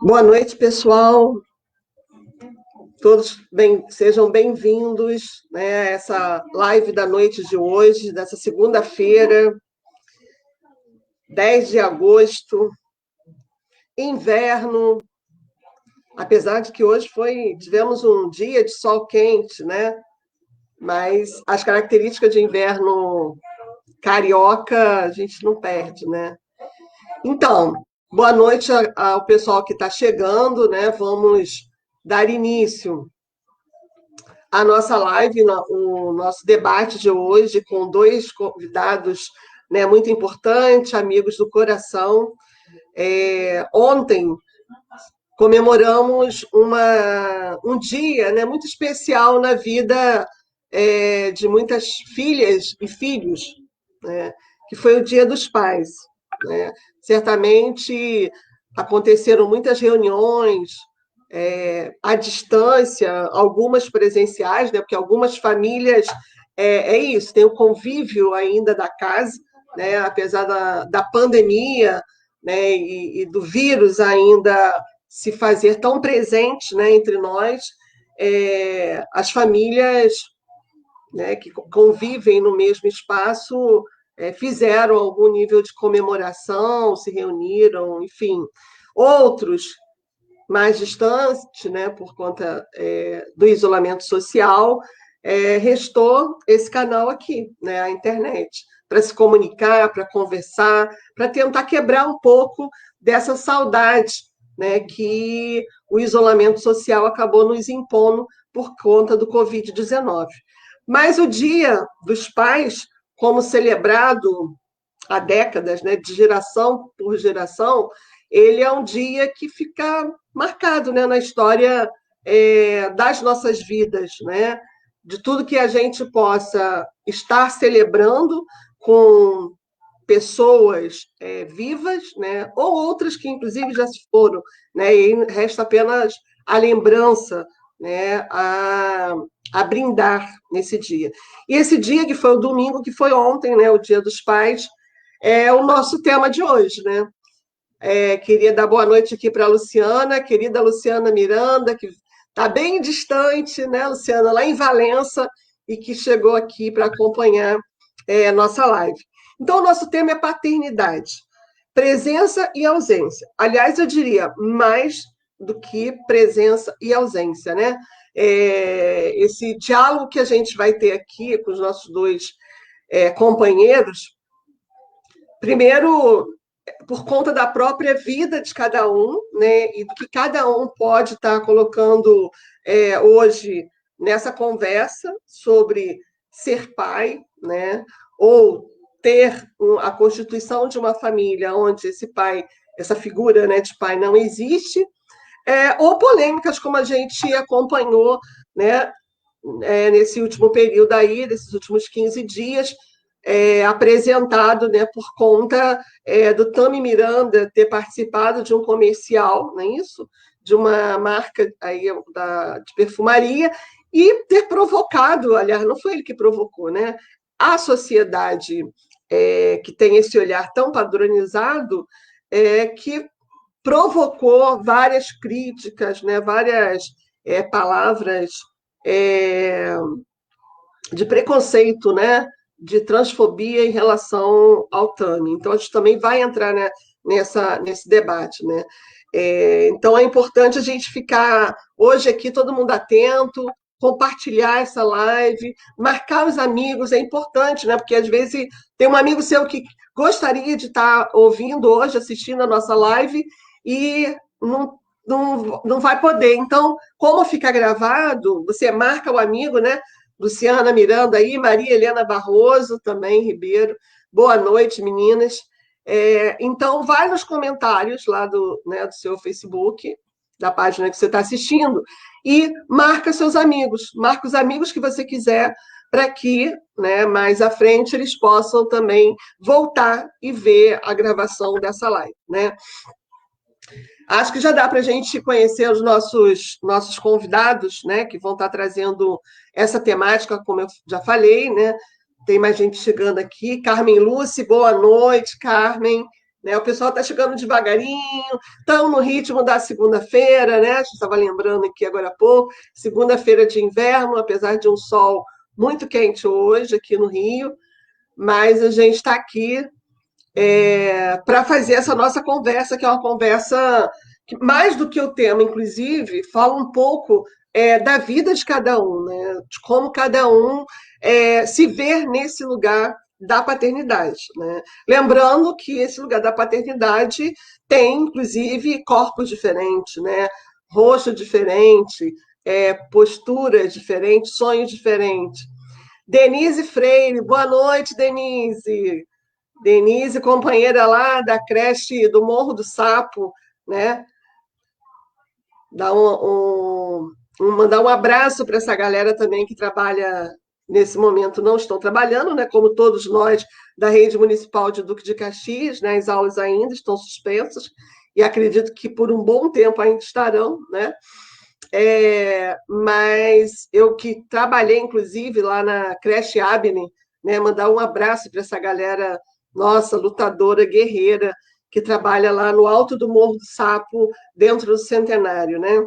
Boa noite, pessoal. Todos sejam bem-vindos, né, a essa live da noite de hoje, dessa segunda-feira, 10 de agosto, inverno, apesar de que hoje tivemos um dia de sol quente, né? Mas as características de inverno carioca a gente não perde, né? Então, boa noite ao pessoal que está chegando, né? Vamos dar início à nossa live, o nosso debate de hoje, com dois convidados, né, muito importantes, amigos do coração. Ontem comemoramos um dia, né, muito especial na vida de muitas filhas e filhos, né, que foi o Dia dos Pais, né? Certamente aconteceram muitas reuniões à distância, algumas presenciais, né, porque algumas famílias é isso, tem o convívio ainda da casa, né, apesar da pandemia, né, e do vírus ainda se fazer tão presente, né, entre nós, as famílias, né, que convivem no mesmo espaço fizeram algum nível de comemoração, se reuniram, enfim. Outros mais distantes, né, por conta do isolamento social, restou esse canal aqui, né, a internet, para se comunicar, para conversar, para tentar quebrar um pouco dessa saudade, né, que o isolamento social acabou nos impondo por conta do Covid-19. Mas o Dia dos Pais, como celebrado há décadas, né, de geração por geração, ele é um dia que fica marcado, né, na história das nossas vidas, né, de tudo que a gente possa estar celebrando com pessoas vivas, né, ou outras que inclusive já se foram, né, e resta apenas a lembrança, né, a brindar nesse dia. E esse dia que foi o domingo, que foi ontem, né, o Dia dos Pais, é o nosso tema de hoje, né? Queria dar boa noite aqui para a Luciana, querida Luciana Miranda, que está bem distante, né, Luciana, lá em Valença, e que chegou aqui para acompanhar a nossa live. Então, o nosso tema é paternidade, presença e ausência. Aliás, eu diria mais do que presença e ausência, né? Esse diálogo que a gente vai ter aqui com os nossos dois companheiros, primeiro, por conta da própria vida de cada um, né, e do que cada um pode estar colocando hoje nessa conversa sobre ser pai, né, ou ter a constituição de uma família onde esse pai, essa figura, né, de pai não existe, ou polêmicas como a gente acompanhou, né, nesse último período aí, desses últimos 15 dias, apresentado, né, por conta do Tami Miranda ter participado de um comercial, não é isso? De uma marca aí de perfumaria, e ter provocado, aliás, não foi ele que provocou, né? A sociedade que tem esse olhar tão padronizado, que provocou várias críticas, né? Várias palavras de preconceito, né, de transfobia em relação ao Tami. Então, a gente também vai entrar, né, nesse debate, né? Então, é importante a gente ficar hoje aqui, todo mundo atento, compartilhar essa live, marcar os amigos, é importante, né? Porque às vezes tem um amigo seu que gostaria de estar ouvindo hoje, assistindo a nossa live, e não vai poder. Então, como fica gravado, você marca o amigo, né? Luciana Miranda aí, Maria Helena Barroso, também, Ribeiro. Boa noite, meninas. Então, vai nos comentários lá do seu Facebook, da página que você está assistindo, e marca seus amigos, marca os amigos que você quiser, para que, né, mais à frente, eles possam também voltar e ver a gravação dessa live, né? Acho que já dá para a gente conhecer os nossos convidados, né, que vão estar trazendo essa temática, como eu já falei, né? tem mais gente chegando aqui. Carmen Lúcia, boa noite, Carmen. Né, o pessoal está chegando devagarinho, estão no ritmo da segunda-feira, né? A gente estava lembrando aqui agora há pouco, segunda-feira de inverno, apesar de um sol muito quente hoje aqui no Rio, mas a gente está aqui para fazer essa nossa conversa, que é uma conversa que, mais do que o tema, inclusive, fala um pouco da vida de cada um, né? De como cada um se vê nesse lugar da paternidade, né? Lembrando que esse lugar da paternidade tem, inclusive, corpos diferentes, né? Rosto diferente, posturas diferentes, sonhos diferentes. Denise Freire, boa noite, Denise. Denise, companheira lá da creche do Morro do Sapo, né? Dá mandar um abraço para essa galera também que trabalha nesse momento, não estão trabalhando, né? Como todos nós da rede municipal de Duque de Caxias, né? As aulas ainda estão suspensas e acredito que por um bom tempo ainda estarão, né? Mas eu que trabalhei, inclusive, lá na creche Abne, né? Mandar um abraço para essa galera, nossa, lutadora, guerreira, que trabalha lá no alto do Morro do Sapo, dentro do Centenário, né?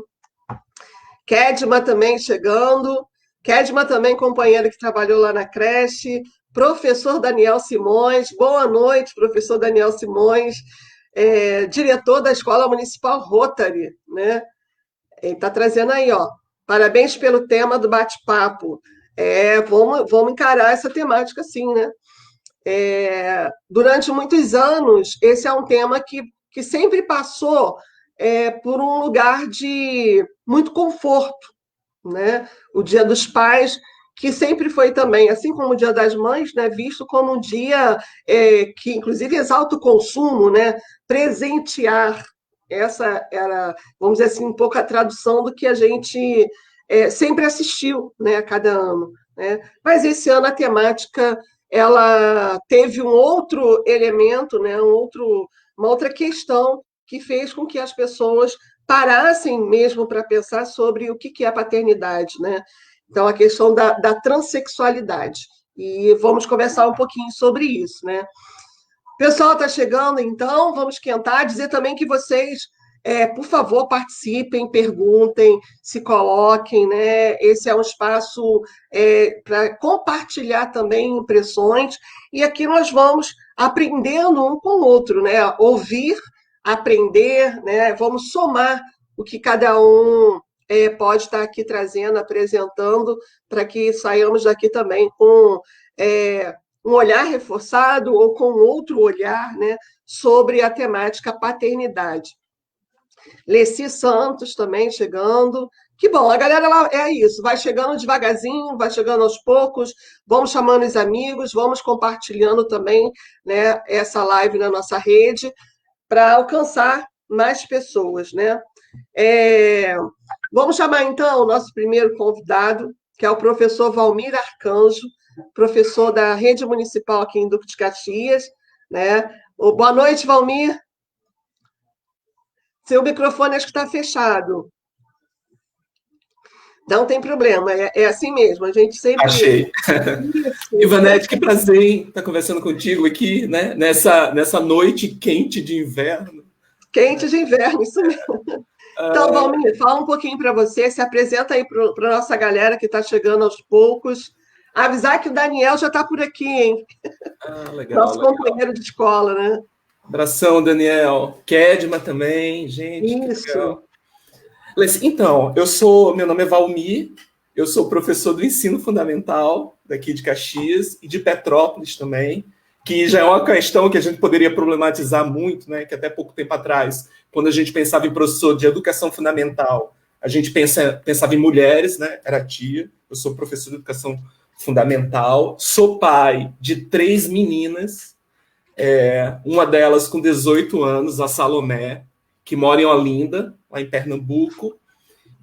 Kedma também chegando. Kedma também, companheira que trabalhou lá na creche. Professor Daniel Simões. Boa noite, professor Daniel Simões, diretor da Escola Municipal Rotary, né? Ele está trazendo aí, ó. Parabéns pelo tema do bate-papo. Vamos encarar essa temática assim, né? Durante muitos anos, esse é um tema que sempre passou por um lugar de muito conforto, né? O Dia dos Pais, que sempre foi também, assim como o Dia das Mães, né, visto como um dia que, inclusive, exalta o consumo, né? Presentear. Essa era, vamos dizer assim, um pouco a tradução do que a gente sempre assistiu, né, a cada ano. Né? Mas esse ano a temática ela teve um outro elemento, né, uma outra questão que fez com que as pessoas parassem mesmo para pensar sobre o que é a paternidade, né? Então, a questão da transexualidade. E vamos conversar um pouquinho sobre isso, né? O pessoal está chegando, então, vamos esquentar, dizer também que vocês, por favor, participem, perguntem, se coloquem, né? Esse é um espaço para compartilhar também impressões, e aqui nós vamos aprendendo um com o outro, né? Ouvir, aprender, né? Vamos somar o que cada um pode estar aqui trazendo, apresentando, para que saiamos daqui também com um olhar reforçado ou com outro olhar, né, sobre a temática paternidade. Leci Santos também chegando. Que bom, a galera lá é isso, vai chegando devagarzinho, vai chegando aos poucos, vamos chamando os amigos, vamos compartilhando também, né, essa live na nossa rede para alcançar mais pessoas, né? Vamos chamar então o nosso primeiro convidado, que é o professor Valmir Arcanjo, professor da rede municipal aqui em Duque de Caxias, né? Boa noite, Valmir. Seu microfone acho que está fechado. Não tem problema, é assim mesmo. A gente sempre. Achei. Ivanete, que prazer estar conversando contigo aqui, né? Nessa noite quente de inverno. Quente de inverno, isso mesmo. Então, Valmir, fala um pouquinho para você, se apresenta aí para a nossa galera que está chegando aos poucos. Avisar que o Daniel já está por aqui, hein? Legal, Nosso companheiro de escola, né? Abração, Daniel. Kedma também, gente. Isso. Que legal. Então, meu nome é Valmir, eu sou professor do ensino fundamental daqui de Caxias e de Petrópolis também, que já é uma questão que a gente poderia problematizar muito, né? Que até pouco tempo atrás, quando a gente pensava em professor de educação fundamental, a gente pensava em mulheres, né? Era tia. Eu sou professor de educação fundamental, sou pai de 3 meninas, uma delas com 18 anos, a Salomé, que mora em Olinda, lá em Pernambuco,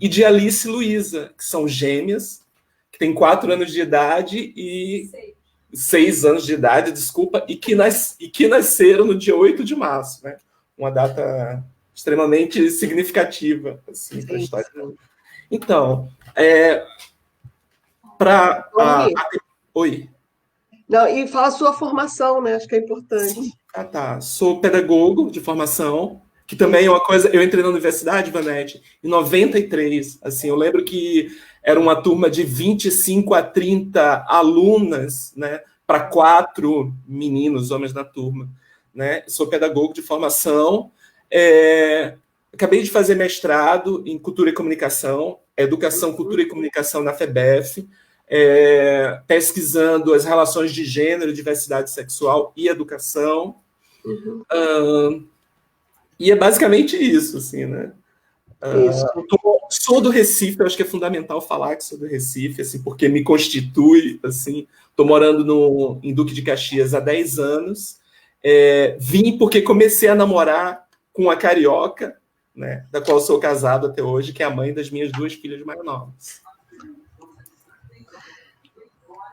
e de Alice e Luísa, que são gêmeas, que têm 4 anos de idade e 6 anos de idade, desculpa, e que nasceram no dia 8 de março, né? Uma data extremamente significativa assim, para a história. Então, Oi. Oi. Não, e fala a sua formação, né? Acho que é importante. Sim. Ah, tá. Sou pedagogo de formação, que também é Isso. uma coisa. Eu entrei na universidade, Vanete, em 93. Assim, eu lembro que era uma turma de 25 a 30 alunas, né, para 4 meninos, homens na turma. Né? Sou pedagogo de formação. Acabei de fazer mestrado em Cultura e Comunicação, Educação, Cultura e Comunicação na FEBEF, pesquisando as relações de gênero, diversidade sexual e educação. E é basicamente isso, assim, né? Isso. Sou do Recife, eu acho que é fundamental falar que sou do Recife, assim, porque me constitui, assim. Estou morando em Duque de Caxias há 10 anos. Vim porque comecei a namorar com uma carioca, né, da qual sou casado até hoje, que é a mãe das minhas 2 filhas mais novas.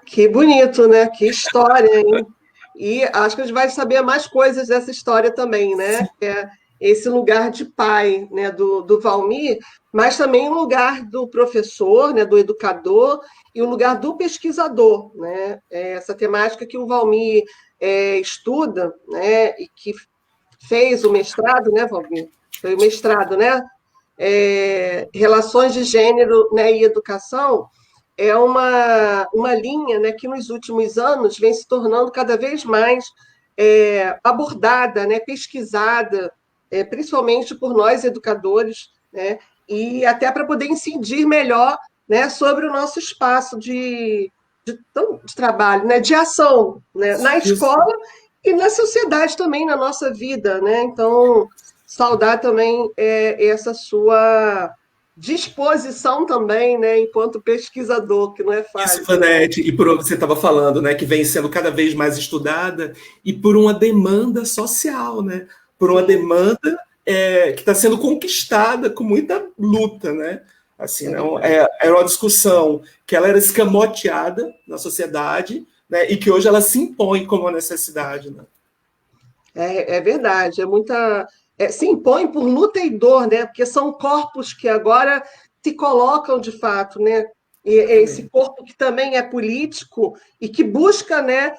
Que bonito, né? Que história, hein? E acho que a gente vai saber mais coisas dessa história também, né? Que é esse lugar de pai, né, do Valmir, mas também o lugar do professor, né, do educador, e o lugar do pesquisador, né? Essa temática que o Valmir estuda, né, e que fez o mestrado, né, Valmir? Foi o mestrado, né? Relações de gênero, né, e educação é uma linha, né, que nos últimos anos vem se tornando cada vez mais abordada, né, pesquisada, principalmente por nós educadores, né, e até para poder incidir melhor, né, sobre o nosso espaço de trabalho, né, de ação, né, na escola e na sociedade também, na nossa vida. Né? Então, saudar também essa sua disposição também, né, enquanto pesquisador, que não é Isso, fácil. Vanete, e por você estava falando, né, que vem sendo cada vez mais estudada, e por uma demanda social, né? Por uma demanda que está sendo conquistada com muita luta, né? Assim, não, era uma discussão que ela era escamoteada na sociedade, né, e que hoje ela se impõe como uma necessidade. Né? É verdade, se impõe por luta e dor, né? Porque são corpos que agora se colocam de fato, né? E esse corpo que também é político e que busca, né,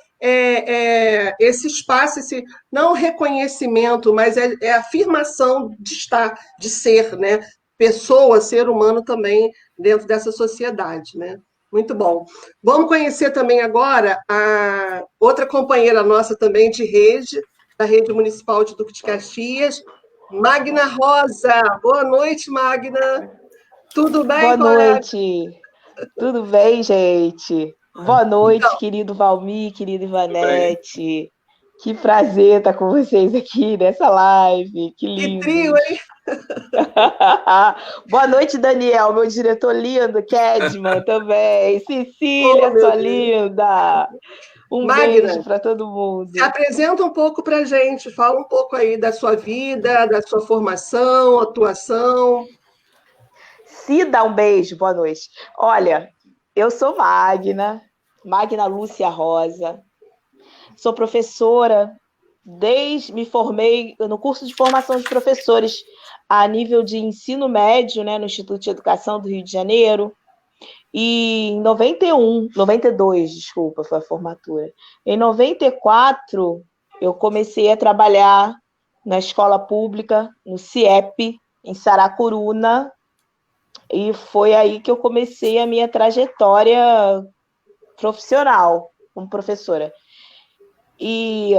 esse espaço, esse não reconhecimento, mas a afirmação de estar, de ser, né? Pessoa, ser humano também dentro dessa sociedade, né? Muito bom. Vamos conhecer também agora a outra companheira nossa também de rede, da Rede Municipal de Duque de Caxias, Magna Rosa. Boa noite, Magna. Tudo bem, Boa colega? noite. Tudo bem, gente? Boa noite, querido Valmir, querida Ivanete. Que prazer estar com vocês aqui nessa live. Que Que trio, lindos. hein? Boa noite, Daniel, meu diretor lindo, Kedman também. Cecília, Oh, meu sua Deus. linda. Um Magna, beijo para todo se mundo. apresenta um pouco para a gente, fala um pouco aí da sua vida, da sua formação, atuação. Cida, um beijo, boa noite. Olha, eu sou Magna Lúcia Rosa. Sou professora, me formei no curso de formação de professores a nível de ensino médio, né, no Instituto de Educação do Rio de Janeiro. E em 92, desculpa, foi a formatura. Em 94, eu comecei a trabalhar na escola pública, no CIEP, em Saracuruna, e foi aí que eu comecei a minha trajetória profissional como professora. E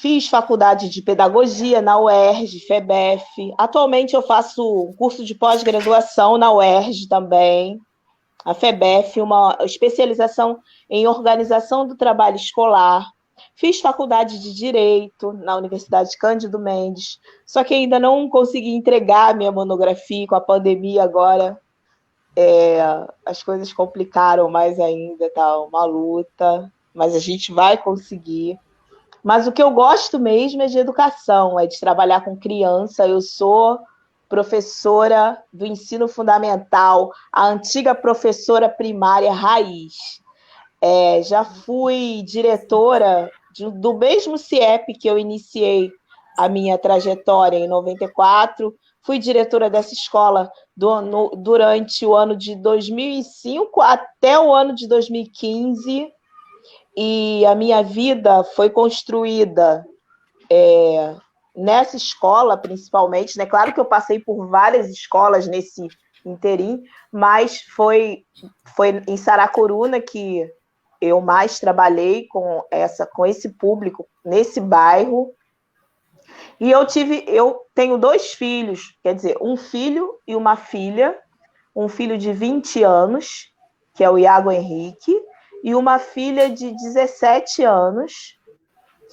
fiz faculdade de pedagogia na UERJ, FEBEF. Atualmente eu faço curso de pós-graduação na UERJ também, a FEBEF, uma especialização em organização do trabalho escolar. Fiz faculdade de Direito na Universidade Cândido Mendes, só que ainda não consegui entregar a minha monografia com a pandemia agora. As coisas complicaram mais ainda, tá uma luta, mas a gente vai conseguir. Mas o que eu gosto mesmo é de educação, é de trabalhar com criança. Eu sou professora do ensino fundamental, a antiga professora primária raiz. Já fui diretora do mesmo CIEP que eu iniciei a minha trajetória em 94. Fui diretora dessa escola durante o ano de 2005 até o ano de 2015. e a minha vida foi construída nessa escola, principalmente, né? Claro que eu passei por várias escolas nesse interim, mas foi em Saracuruna que eu mais trabalhei com esse público nesse bairro. E eu tenho 2 filhos, quer dizer, um filho e uma filha, um filho de 20 anos, que é o Iago Henrique, e uma filha de 17 anos,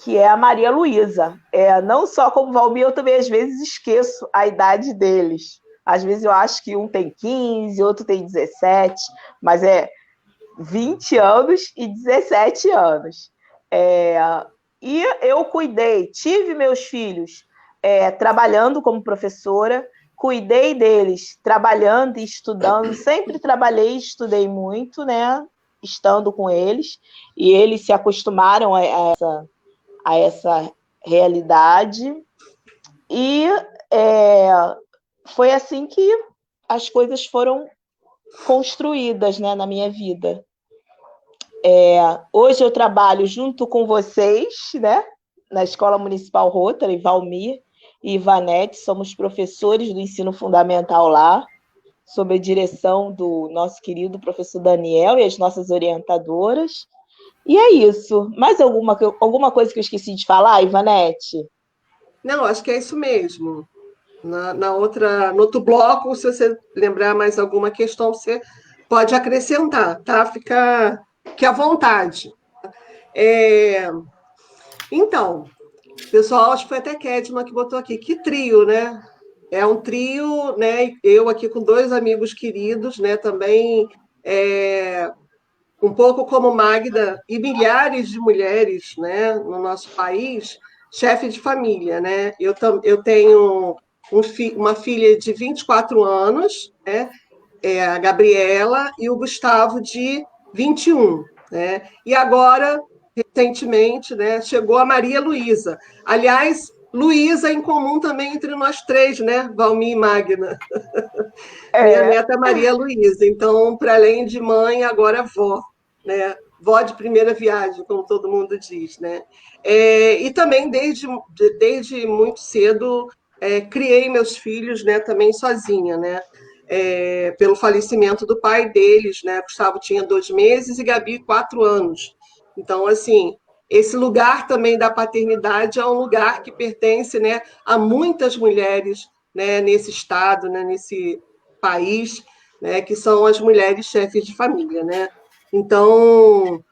que é a Maria Luísa. Não só como Valmir, eu também às vezes esqueço a idade deles. Às vezes eu acho que um tem 15, outro tem 17, mas é 20 anos e 17 anos. E eu tive meus filhos trabalhando como professora, cuidei deles trabalhando e estudando, sempre trabalhei e estudei muito, né, estando com eles, e eles se acostumaram a essa realidade, e foi assim que as coisas foram construídas, né, na minha vida. Hoje eu trabalho junto com vocês, né, na Escola Municipal Rotary, Valmir e Ivanete, somos professores do ensino fundamental lá, sob a direção do nosso querido professor Daniel e as nossas orientadoras. E é isso. Mais alguma coisa que eu esqueci de falar, Ivanete? Não, acho que é isso mesmo. No outro bloco, se você lembrar mais alguma questão, você pode acrescentar, tá? Fique à vontade. Então, pessoal, acho que foi até Kedma que botou aqui. Que trio, né? É um trio, né? Eu aqui com 2 amigos queridos, né? Também um pouco como Magda e milhares de mulheres, né? No nosso país, chefe de família, né? Eu tenho uma filha de 24 anos, né? A Gabriela, e o Gustavo, de 21, né? E agora, recentemente, né, chegou a Maria Luísa. Aliás, Luísa em comum também entre nós 3, né? Valmir e Magna. Minha neta Maria Luísa. Então, para além de mãe, agora vó, né? Vó de primeira viagem, como todo mundo diz, né? E também, desde muito cedo, criei meus filhos, né, também sozinha, né? Pelo falecimento do pai deles, né? Gustavo tinha 2 meses e Gabi 4 anos. Então, assim, esse lugar também da paternidade é um lugar que pertence, né, a muitas mulheres, né, nesse estado, né, nesse país, né, que são as mulheres chefes de família, né? Então,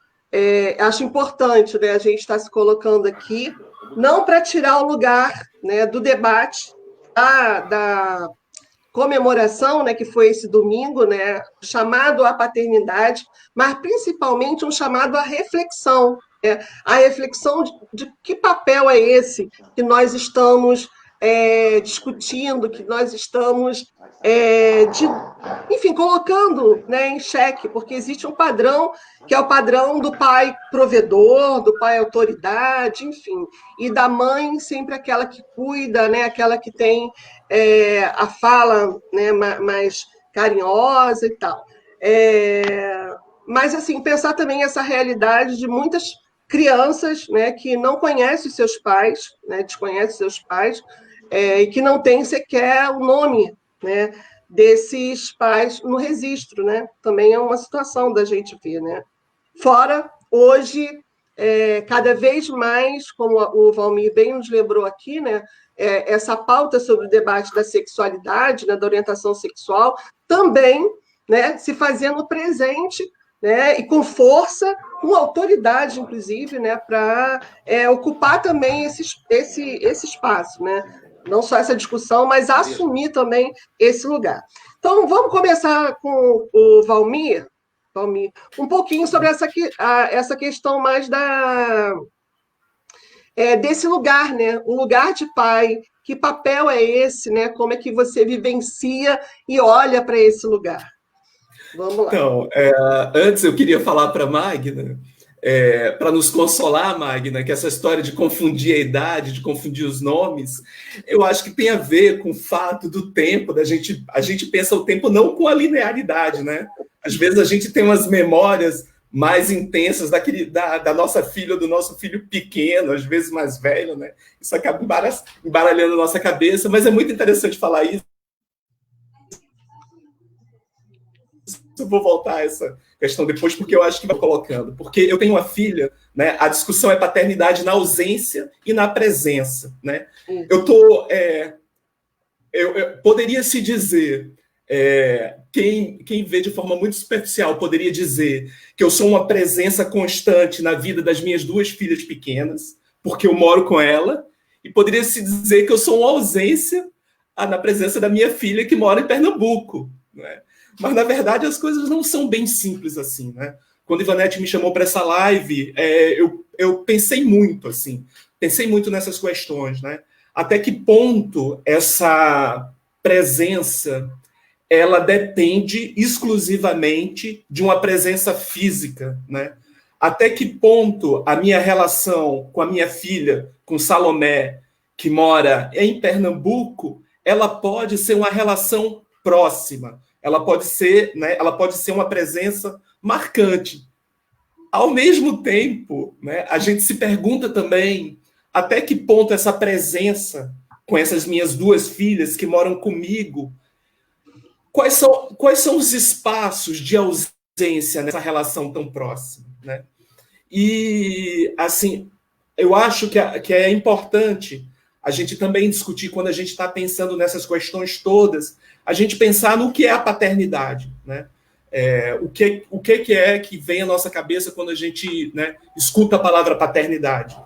acho importante, né, a gente estar se colocando aqui, não para tirar o lugar, né, do debate da comemoração, né, que foi esse domingo, né, chamado à paternidade, mas principalmente um chamado à reflexão, né, a reflexão de que papel é esse que nós estamos discutindo, que nós estamos, enfim, colocando, né, em xeque, porque existe um padrão que é o padrão do pai provedor, do pai autoridade, enfim, e da mãe sempre aquela que cuida, né, aquela que tem a fala, né, mais carinhosa e tal. Mas, assim, pensar também essa realidade de muitas crianças, né, que não conhecem os seus pais, né, desconhecem os seus pais, e que não têm sequer o nome, né, desses pais no registro, né? Também é uma situação da gente ver, né? Fora, hoje, cada vez mais, como o Valmir bem nos lembrou aqui, né, essa pauta sobre o debate da sexualidade, né, da orientação sexual, também, né, se fazendo presente, né, e com força, com autoridade, inclusive, né, para ocupar também esse espaço, né? Não só essa discussão, mas assumir também esse lugar. Então, vamos começar com o Valmir, um pouquinho sobre essa questão mais desse lugar, né? O lugar de pai, que papel é esse, né? Como é que você vivencia e olha para esse lugar? Vamos lá. Então, antes eu queria falar para a Magna, para nos consolar, Magna, que essa história de confundir a idade, de confundir os nomes, eu acho que tem a ver com o fato do tempo, a gente pensa o tempo não com a linearidade, né? Às vezes a gente tem umas memórias mais intensas da nossa filha ou do nosso filho pequeno, às vezes mais velho, né? Isso acaba embaralhando a nossa cabeça, mas é muito interessante falar isso. Eu vou voltar a essa questão depois, porque eu acho que vai colocando. Porque eu tenho uma filha, né? A discussão é paternidade na ausência e na presença, né? Poderia se dizer, quem vê de forma muito superficial poderia dizer que eu sou uma presença constante na vida das minhas duas filhas pequenas, porque eu moro com ela, e poderia se dizer que eu sou uma ausência na presença da minha filha que mora em Pernambuco, né? Mas, na verdade, as coisas não são bem simples assim, né? Quando Ivanete me chamou para essa live, eu pensei muito, assim, pensei muito nessas questões, né? Até que ponto essa presença ela depende exclusivamente de uma presença física, né? Até que ponto a minha relação com a minha filha, com Salomé, que mora em Pernambuco, ela pode ser uma relação próxima, ela pode ser, né, ela pode ser uma presença marcante. Ao mesmo tempo, né, a gente se pergunta também até que ponto essa presença com essas minhas duas filhas que moram comigo, quais são os espaços de ausência nessa relação tão próxima, né? E, assim, eu acho que é importante a gente também discutir, quando a gente está pensando nessas questões todas, a gente pensar no que é a paternidade, né? O que é que vem à nossa cabeça quando a gente, né, escuta a palavra paternidade.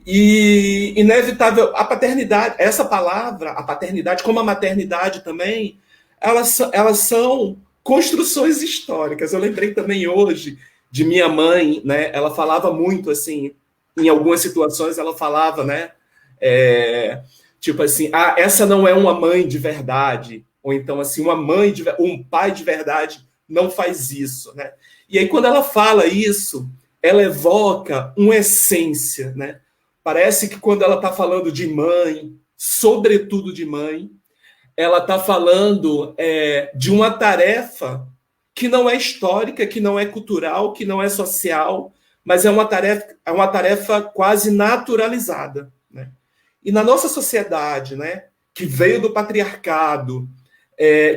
E, inevitável, a paternidade, essa palavra, a paternidade, como a maternidade também, elas são construções históricas. Eu lembrei também hoje de minha mãe, né? Ela falava muito, assim, em algumas situações, ela falava, né? Tipo assim, essa não é uma mãe de verdade. Ou então, assim, um pai de verdade não faz isso, né? E aí, quando ela fala isso, ela evoca uma essência, né? Parece que quando ela está falando de mãe, sobretudo de mãe, ela está falando de uma tarefa que não é histórica, que não é cultural, que não é social, mas é uma tarefa quase naturalizada, né? E na nossa sociedade, né, que veio do patriarcado,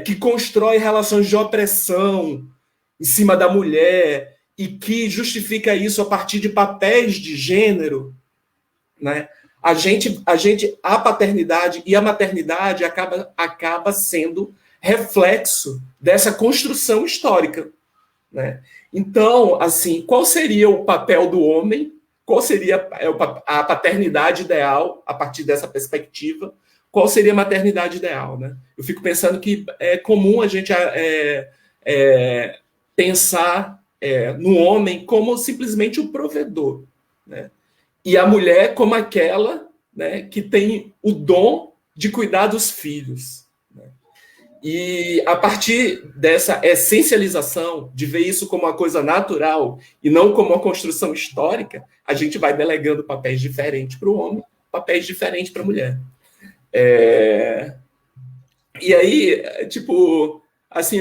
que constrói relações de opressão em cima da mulher e que justifica isso a partir de papéis de gênero, né? A paternidade e a maternidade acaba sendo reflexo dessa construção histórica, né? Então, assim, qual seria o papel do homem? Qual seria a paternidade ideal a partir dessa perspectiva? Qual seria a maternidade ideal, né? Eu fico pensando que é comum a gente pensar no homem como simplesmente o provedor, né? E a mulher como aquela, né, que tem o dom de cuidar dos filhos, né? E a partir dessa essencialização, de ver isso como uma coisa natural e não como uma construção histórica, a gente vai delegando papéis diferentes para o homem, papéis diferentes para a mulher. E aí, tipo, assim,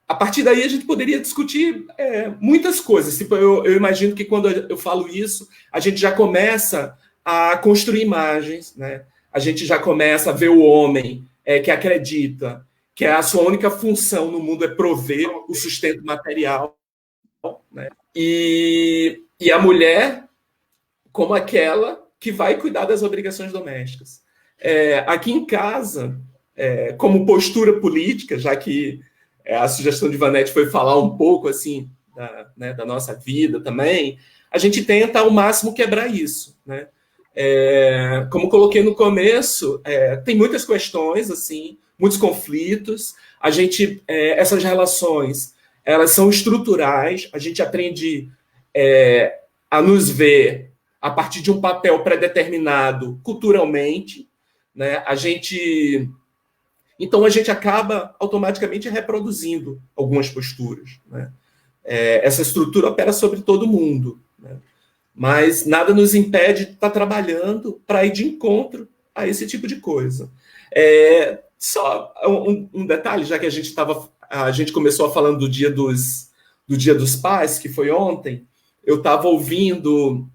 a partir daí a gente poderia discutir muitas coisas. Tipo, eu imagino que quando eu falo isso, a gente já começa a construir imagens, né? A gente já começa a ver o homem que acredita que a sua única função no mundo é prover o sustento material, né? E a mulher como aquela que vai cuidar das obrigações domésticas. Aqui em casa, como postura política, já que a sugestão de Ivanete foi falar um pouco assim da nossa vida também, a gente tenta ao máximo quebrar isso, né? Como coloquei no começo, tem muitas questões, assim, muitos conflitos. Essas relações, elas são estruturais. A gente aprende a nos ver a partir de um papel pré-determinado culturalmente, né? Então, a gente acaba automaticamente reproduzindo algumas posturas, né? Essa estrutura opera sobre todo mundo, né? Mas nada nos impede de estar trabalhando para ir de encontro a esse tipo de coisa. Só um detalhe, já que a gente começou falando do Dia do Dia dos Pais, que foi ontem, eu estava ouvindo.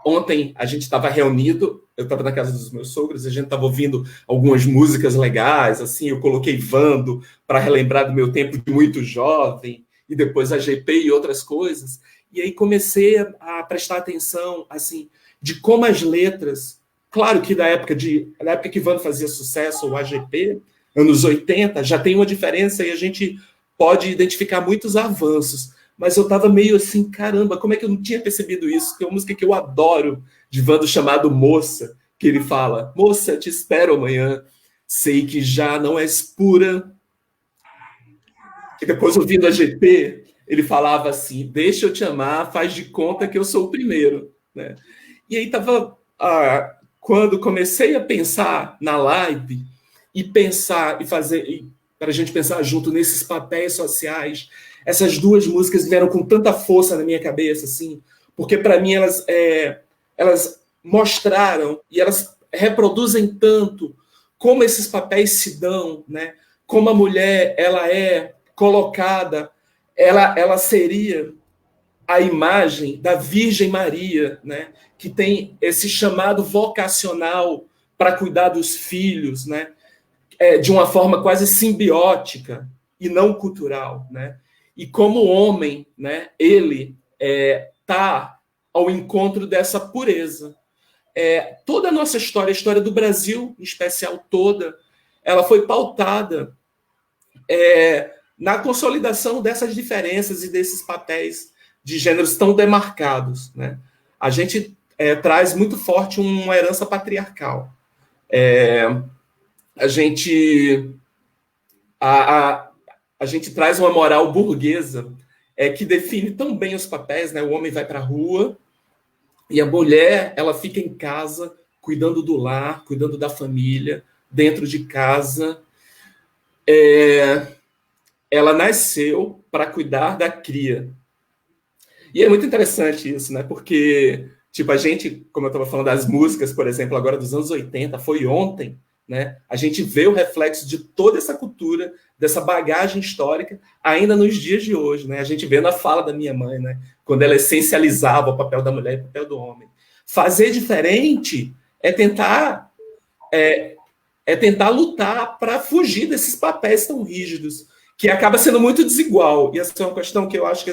Ontem a gente estava reunido, eu estava na casa dos meus sogros, a gente estava ouvindo algumas músicas legais, assim, eu coloquei Vando para relembrar do meu tempo de muito jovem, e depois a GP e outras coisas, e aí comecei a prestar atenção, assim, de como as letras, claro que da época que Vando fazia sucesso, o AGP, anos 80, já tem uma diferença e a gente pode identificar muitos avanços, mas eu tava meio assim, caramba, como é que eu não tinha percebido isso? Tem uma música que eu adoro, de Vando, chamado Moça, que ele fala, moça, te espero amanhã, sei que já não és pura. Que depois, ouvindo a GP, ele falava assim, deixa eu te amar, faz de conta que eu sou o primeiro. Né? E aí tava, quando comecei a pensar na live, e pensar, e fazer, para a gente pensar junto nesses papéis sociais, essas duas músicas vieram com tanta força na minha cabeça, assim, porque para mim elas mostraram e elas reproduzem tanto como esses papéis se dão, né? Como a mulher ela é colocada, ela seria a imagem da Virgem Maria, né? Que tem esse chamado vocacional para cuidar dos filhos, né? De uma forma quase simbiótica e não cultural, né? E como homem, né, ele está ao encontro dessa pureza. Toda a nossa história, a história do Brasil, em especial toda, ela foi pautada na consolidação dessas diferenças e desses papéis de gêneros tão demarcados. Né? A gente traz muito forte uma herança patriarcal. A gente traz uma moral burguesa que define tão bem os papéis, né? O homem vai para a rua e a mulher ela fica em casa cuidando do lar, cuidando da família, dentro de casa. Ela nasceu para cuidar da cria. E é muito interessante isso, né? Porque, tipo, a gente, como eu estava falando das músicas, por exemplo, agora dos anos 80, foi ontem, né? A gente vê o reflexo de toda essa cultura, dessa bagagem histórica, ainda nos dias de hoje, né? A gente vê na fala da minha mãe, né? Quando ela essencializava o papel da mulher e o papel do homem. Fazer diferente é tentar lutar para fugir desses papéis tão rígidos, que acaba sendo muito desigual. E essa é uma questão que eu acho que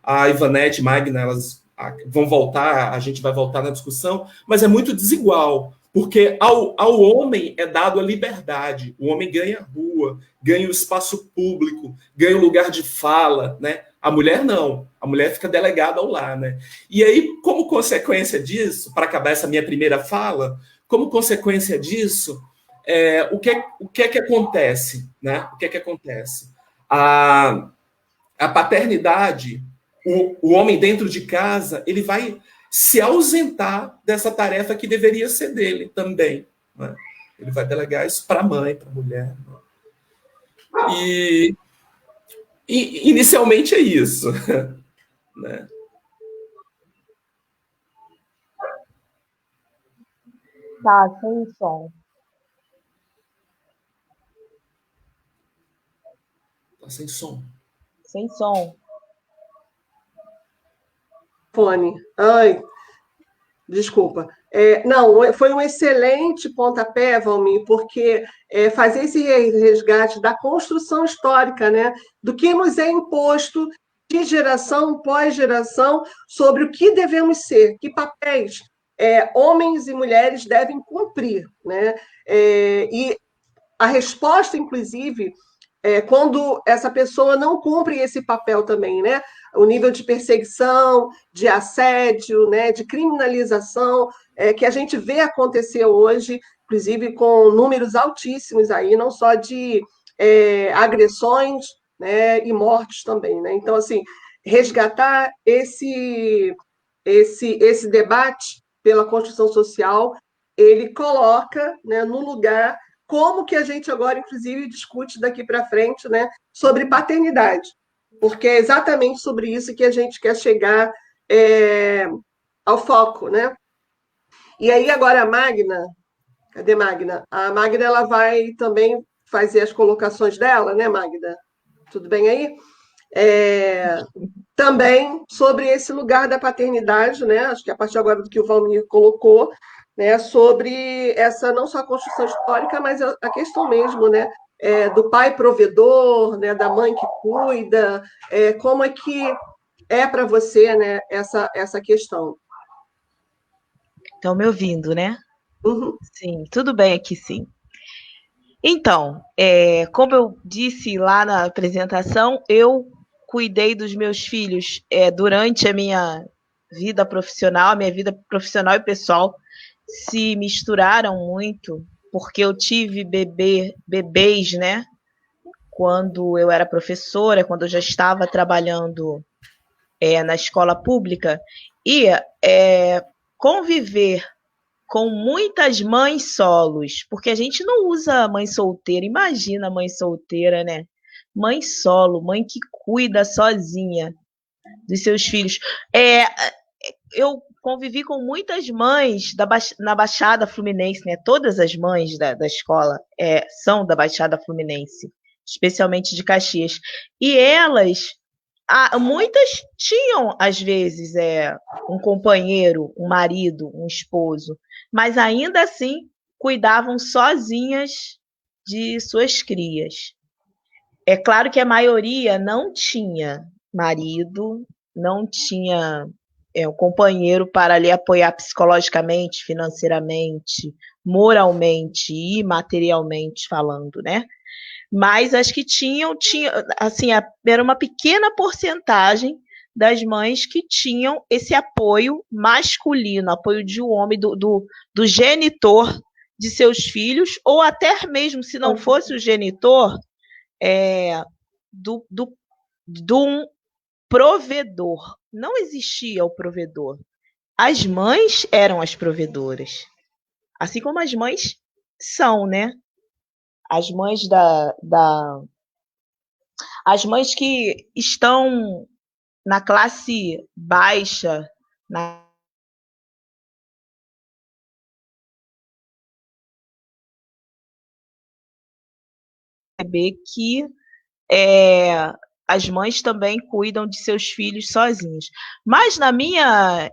a Ivanete, Magna, elas vão voltar, a gente vai voltar na discussão, mas é muito desigual. Porque ao homem é dado a liberdade, o homem ganha a rua, ganha o espaço público, ganha o lugar de fala, né? A mulher não, a mulher fica delegada ao lar, né? E aí, como consequência disso, para acabar essa minha primeira fala, como consequência disso, o que é que acontece, né? O que é que acontece? A paternidade, o homem dentro de casa, ele vai se ausentar dessa tarefa que deveria ser dele também. Né? Ele vai delegar isso para a mãe, para a mulher. E inicialmente é isso. Né? Tá, sem som. Tá sem som. Sem som. Fone. Ai, desculpa. Não, foi um excelente pontapé, Valmir, porque fazer esse resgate da construção histórica, né, do que nos é imposto de geração pós geração sobre o que devemos ser, que papéis homens e mulheres devem cumprir. Né? E a resposta, inclusive, quando essa pessoa não cumpre esse papel também, né? O nível de perseguição, de assédio, né? De criminalização, que a gente vê acontecer hoje, inclusive com números altíssimos aí, não só de agressões, né? E mortes também, né? Então, assim, resgatar esse debate pela construção social, ele coloca, né, no lugar como que a gente agora, inclusive, discute daqui para frente, né, sobre paternidade, porque é exatamente sobre isso que a gente quer chegar ao foco, né? E aí agora a Magna, cadê Magna? A Magna ela vai também fazer as colocações dela, né, Magna? Tudo bem aí? Também sobre esse lugar da paternidade, né? Acho que a partir agora do que o Valmir colocou, né? Sobre essa não só a construção histórica, mas a questão mesmo, né? Do pai provedor, né? Da mãe que cuida, como é que é para você, né? Essa questão. Estão me ouvindo, né? Uhum. Sim, tudo bem aqui, sim. Então, como eu disse lá na apresentação, eu cuidei dos meus filhos durante a minha vida profissional, e pessoal se misturaram muito, porque eu tive bebês, né? Quando eu era professora, quando eu já estava trabalhando na escola pública, e conviver com muitas mães solos, porque a gente não usa mãe solteira, imagina mãe solteira, né? Mãe solo, mãe que cuida sozinha dos seus filhos. Eu convivi com muitas mães na Baixada Fluminense, né? Todas as mães da escola são da Baixada Fluminense, especialmente de Caxias. E elas, muitas tinham, às vezes, um companheiro, um marido, um esposo, mas ainda assim cuidavam sozinhas de suas crias. É claro que a maioria não tinha marido, não tinha um companheiro para lhe apoiar psicologicamente, financeiramente, moralmente e materialmente falando, né? Mas as que tinha, assim, era uma pequena porcentagem das mães que tinham esse apoio masculino, apoio de um homem, do genitor de seus filhos, ou até mesmo, se não fosse o genitor, de um provedor. Não existia o provedor. As mães eram as provedoras. Assim como as mães são, né? As mães as mães que estão na classe baixa, na que as mães também cuidam de seus filhos sozinhas. Mas na minha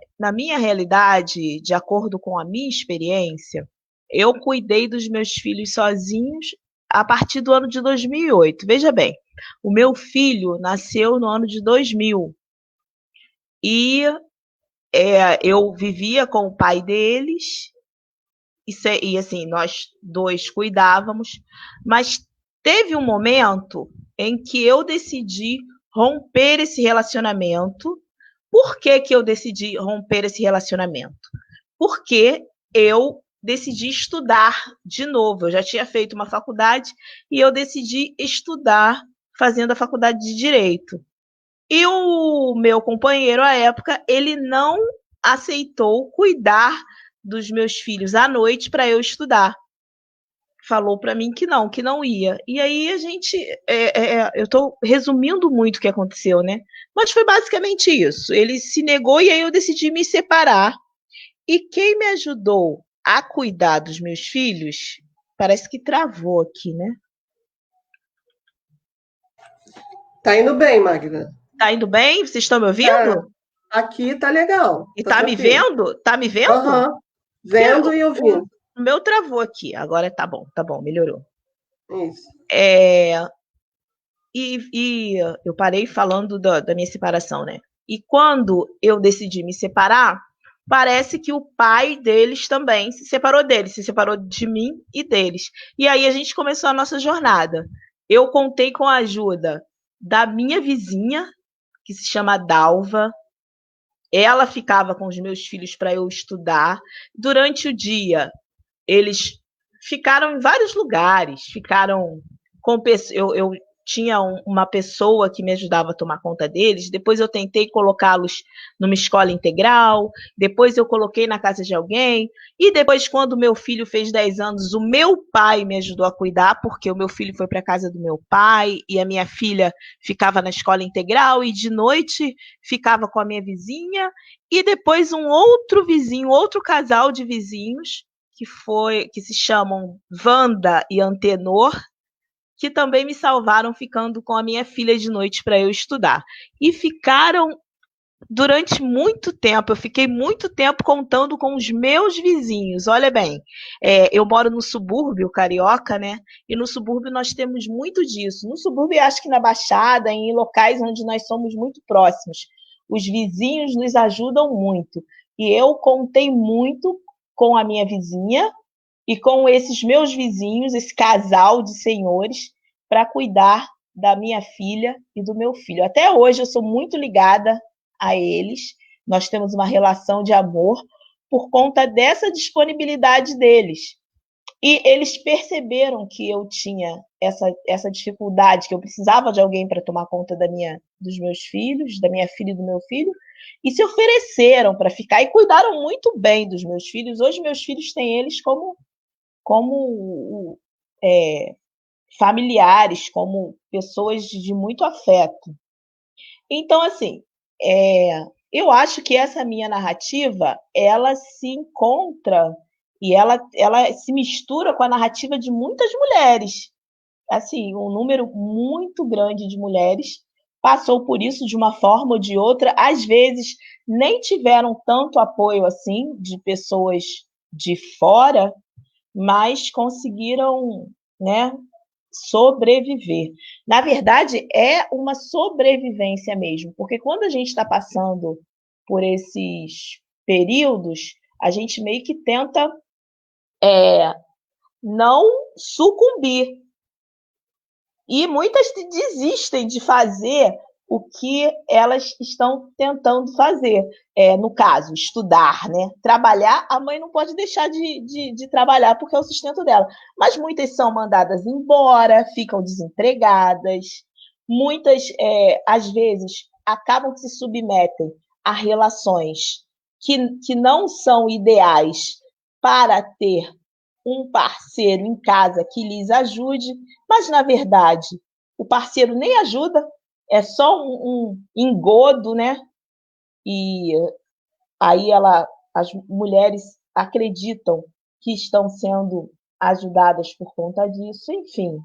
realidade, de acordo com a minha experiência, eu cuidei dos meus filhos sozinhos a partir do ano de 2008. Veja bem, o meu filho nasceu no ano de 2000 e eu vivia com o pai deles e assim, nós dois cuidávamos, mas teve um momento em que eu decidi romper esse relacionamento. Por que eu decidi romper esse relacionamento? Porque eu decidi estudar de novo. Eu já tinha feito uma faculdade e eu decidi estudar fazendo a faculdade de Direito. E o meu companheiro, à época, ele não aceitou cuidar dos meus filhos à noite para eu estudar. Falou para mim que não ia. E aí a gente, eu estou resumindo muito o que aconteceu, né? Mas foi basicamente isso. Ele se negou e aí eu decidi me separar. E quem me ajudou a cuidar dos meus filhos, parece que travou aqui, né? Tá indo bem, Magda. Tá indo bem? Vocês estão me Tá. ouvindo? Aqui tá legal. E Tá tá me tranquilo. vendo? Tá me vendo? Aham. Porque Vendo e ouvindo. o meu travou aqui. Agora tá bom, melhorou. Isso. E eu parei falando da minha separação, né? E quando eu decidi me separar, parece que o pai deles também se separou deles, se separou de mim e deles. E aí a gente começou a nossa jornada. Eu contei com a ajuda da minha vizinha, que se chama Dalva. Ela ficava com os meus filhos para eu estudar. Durante o dia, eles ficaram em vários lugares, ficaram com eu tinha uma pessoa que me ajudava a tomar conta deles, depois eu tentei colocá-los numa escola integral, depois eu coloquei na casa de alguém, e depois, quando meu filho fez 10 anos, o meu pai me ajudou a cuidar, porque o meu filho foi para a casa do meu pai, e a minha filha ficava na escola integral, e de noite ficava com a minha vizinha, e depois um outro vizinho, outro casal de vizinhos, que se chamam Wanda e Antenor, que também me salvaram ficando com a minha filha de noite para eu estudar. E ficaram durante muito tempo, eu fiquei muito tempo contando com os meus vizinhos. Olha bem, eu moro no subúrbio carioca, né? E no subúrbio nós temos muito disso. No subúrbio, acho que na Baixada, em locais onde nós somos muito próximos, os vizinhos nos ajudam muito. E eu contei muito com a minha vizinha e com esses meus vizinhos, esse casal de senhores, para cuidar da minha filha e do meu filho. Até hoje eu sou muito ligada a eles, nós temos uma relação de amor por conta dessa disponibilidade deles. E eles perceberam que eu tinha essa dificuldade, que eu precisava de alguém para tomar conta dos meus filhos, da minha filha e do meu filho, e se ofereceram para ficar e cuidaram muito bem dos meus filhos. Hoje meus filhos têm eles como familiares, como pessoas de muito afeto. Então, assim, eu acho que essa minha narrativa, ela se encontra e ela se mistura com a narrativa de muitas mulheres. Assim, um número muito grande de mulheres passou por isso de uma forma ou de outra, às vezes nem tiveram tanto apoio assim de pessoas de fora, mas conseguiram, né, sobreviver. Na verdade, é uma sobrevivência mesmo, porque quando a gente está passando por esses períodos, a gente meio que tenta não sucumbir. E muitas desistem de fazer o que elas estão tentando fazer. No caso, estudar, né? Trabalhar, a mãe não pode deixar de trabalhar porque é o sustento dela. Mas muitas são mandadas embora, ficam desempregadas. Muitas, às vezes, acabam que se submetem a relações que não são ideais para ter um parceiro em casa que lhes ajude, mas, na verdade, o parceiro nem ajuda, é só um engodo, né? E aí as mulheres acreditam que estão sendo ajudadas por conta disso. Enfim,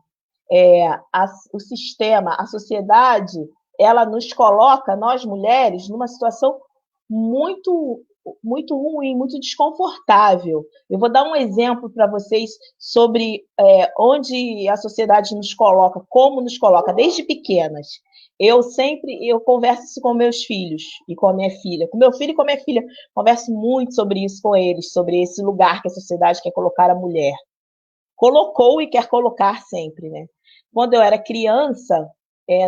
o sistema, a sociedade, ela nos coloca, nós mulheres, numa situação muito muito ruim, muito desconfortável. Eu vou dar um exemplo para vocês sobre onde a sociedade nos coloca, como nos coloca, desde pequenas. Eu converso isso com meus filhos e com a minha filha. Com meu filho e com a minha filha, converso muito sobre isso com eles, sobre esse lugar que a sociedade quer colocar a mulher. Colocou e quer colocar sempre, né? Quando eu era criança,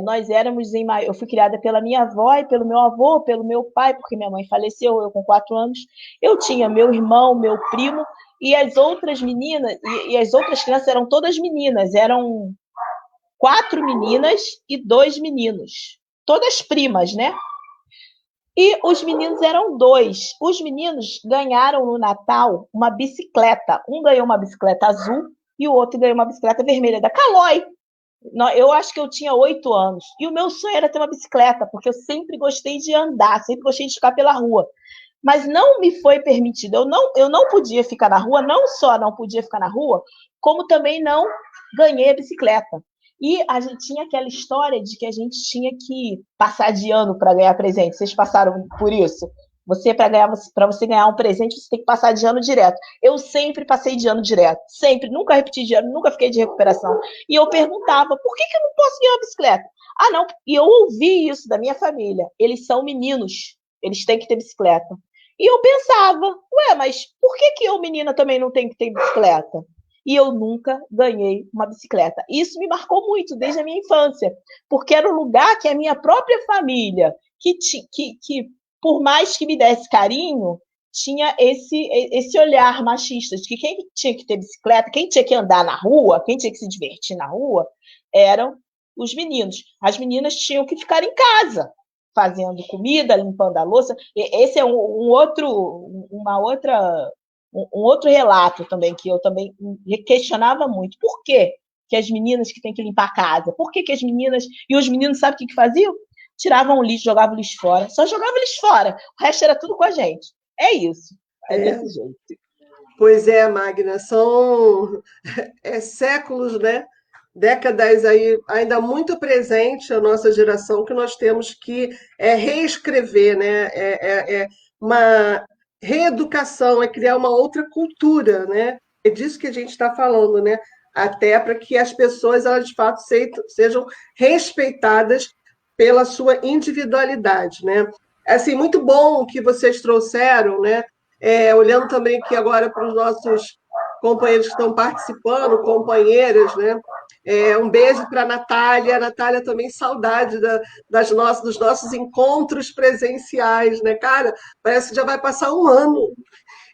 nós éramos eu fui criada pela minha avó e pelo meu avô, pelo meu pai, porque minha mãe faleceu, eu com 4 anos. Eu tinha meu irmão, meu primo, e as outras meninas, e as outras crianças eram todas meninas, eram 4 meninas e 2 meninos, todas primas, né? E os meninos eram 2. Os meninos ganharam no Natal uma bicicleta. Um ganhou uma bicicleta azul e o outro ganhou uma bicicleta vermelha, da Caloi. Eu acho que eu tinha 8 anos. E o meu sonho era ter uma bicicleta, porque eu sempre gostei de andar, sempre gostei de ficar pela rua. Mas não me foi permitido. Eu não podia ficar na rua, não só não podia ficar na rua, como também não ganhei a bicicleta. E a gente tinha aquela história de que a gente tinha que passar de ano para ganhar presente. Vocês passaram por isso? Para você ganhar um presente, você tem que passar de ano direto. Eu sempre passei de ano direto, sempre, nunca repeti de ano, nunca fiquei de recuperação. E eu perguntava, por que eu não posso ganhar uma bicicleta? Ah, não, e eu ouvi isso da minha família. Eles são meninos, eles têm que ter bicicleta. E eu pensava, mas por que eu, menina, também não tenho que ter bicicleta? E eu nunca ganhei uma bicicleta. Isso me marcou muito desde a minha infância, porque era um lugar que a minha própria família, que por mais que me desse carinho, tinha esse olhar machista, de que quem tinha que ter bicicleta, quem tinha que andar na rua, quem tinha que se divertir na rua, eram os meninos. As meninas tinham que ficar em casa, fazendo comida, limpando a louça. Esse é um outro relato também, que eu também questionava muito. Por que as meninas que têm que limpar a casa? Por que as meninas... E os meninos, sabe o que faziam? Tiravam o lixo, jogavam o lixo fora. Só jogavam o lixo fora. O resto era tudo com a gente. É isso. É desse jeito. Pois é, Magna. São séculos, né, décadas aí ainda muito presente a nossa geração, que nós temos que reescrever, né? É uma reeducação, é criar uma outra cultura, né? É disso que a gente está falando, né? Até para que as pessoas, elas de fato sejam respeitadas pela sua individualidade, né? Assim, muito bom o que vocês trouxeram, né? Olhando também aqui agora para os nossos companheiros que estão participando, companheiras, né? Um beijo para a Natália. Natália, também saudade dos nossos encontros presenciais, né, cara? Parece que já vai passar um ano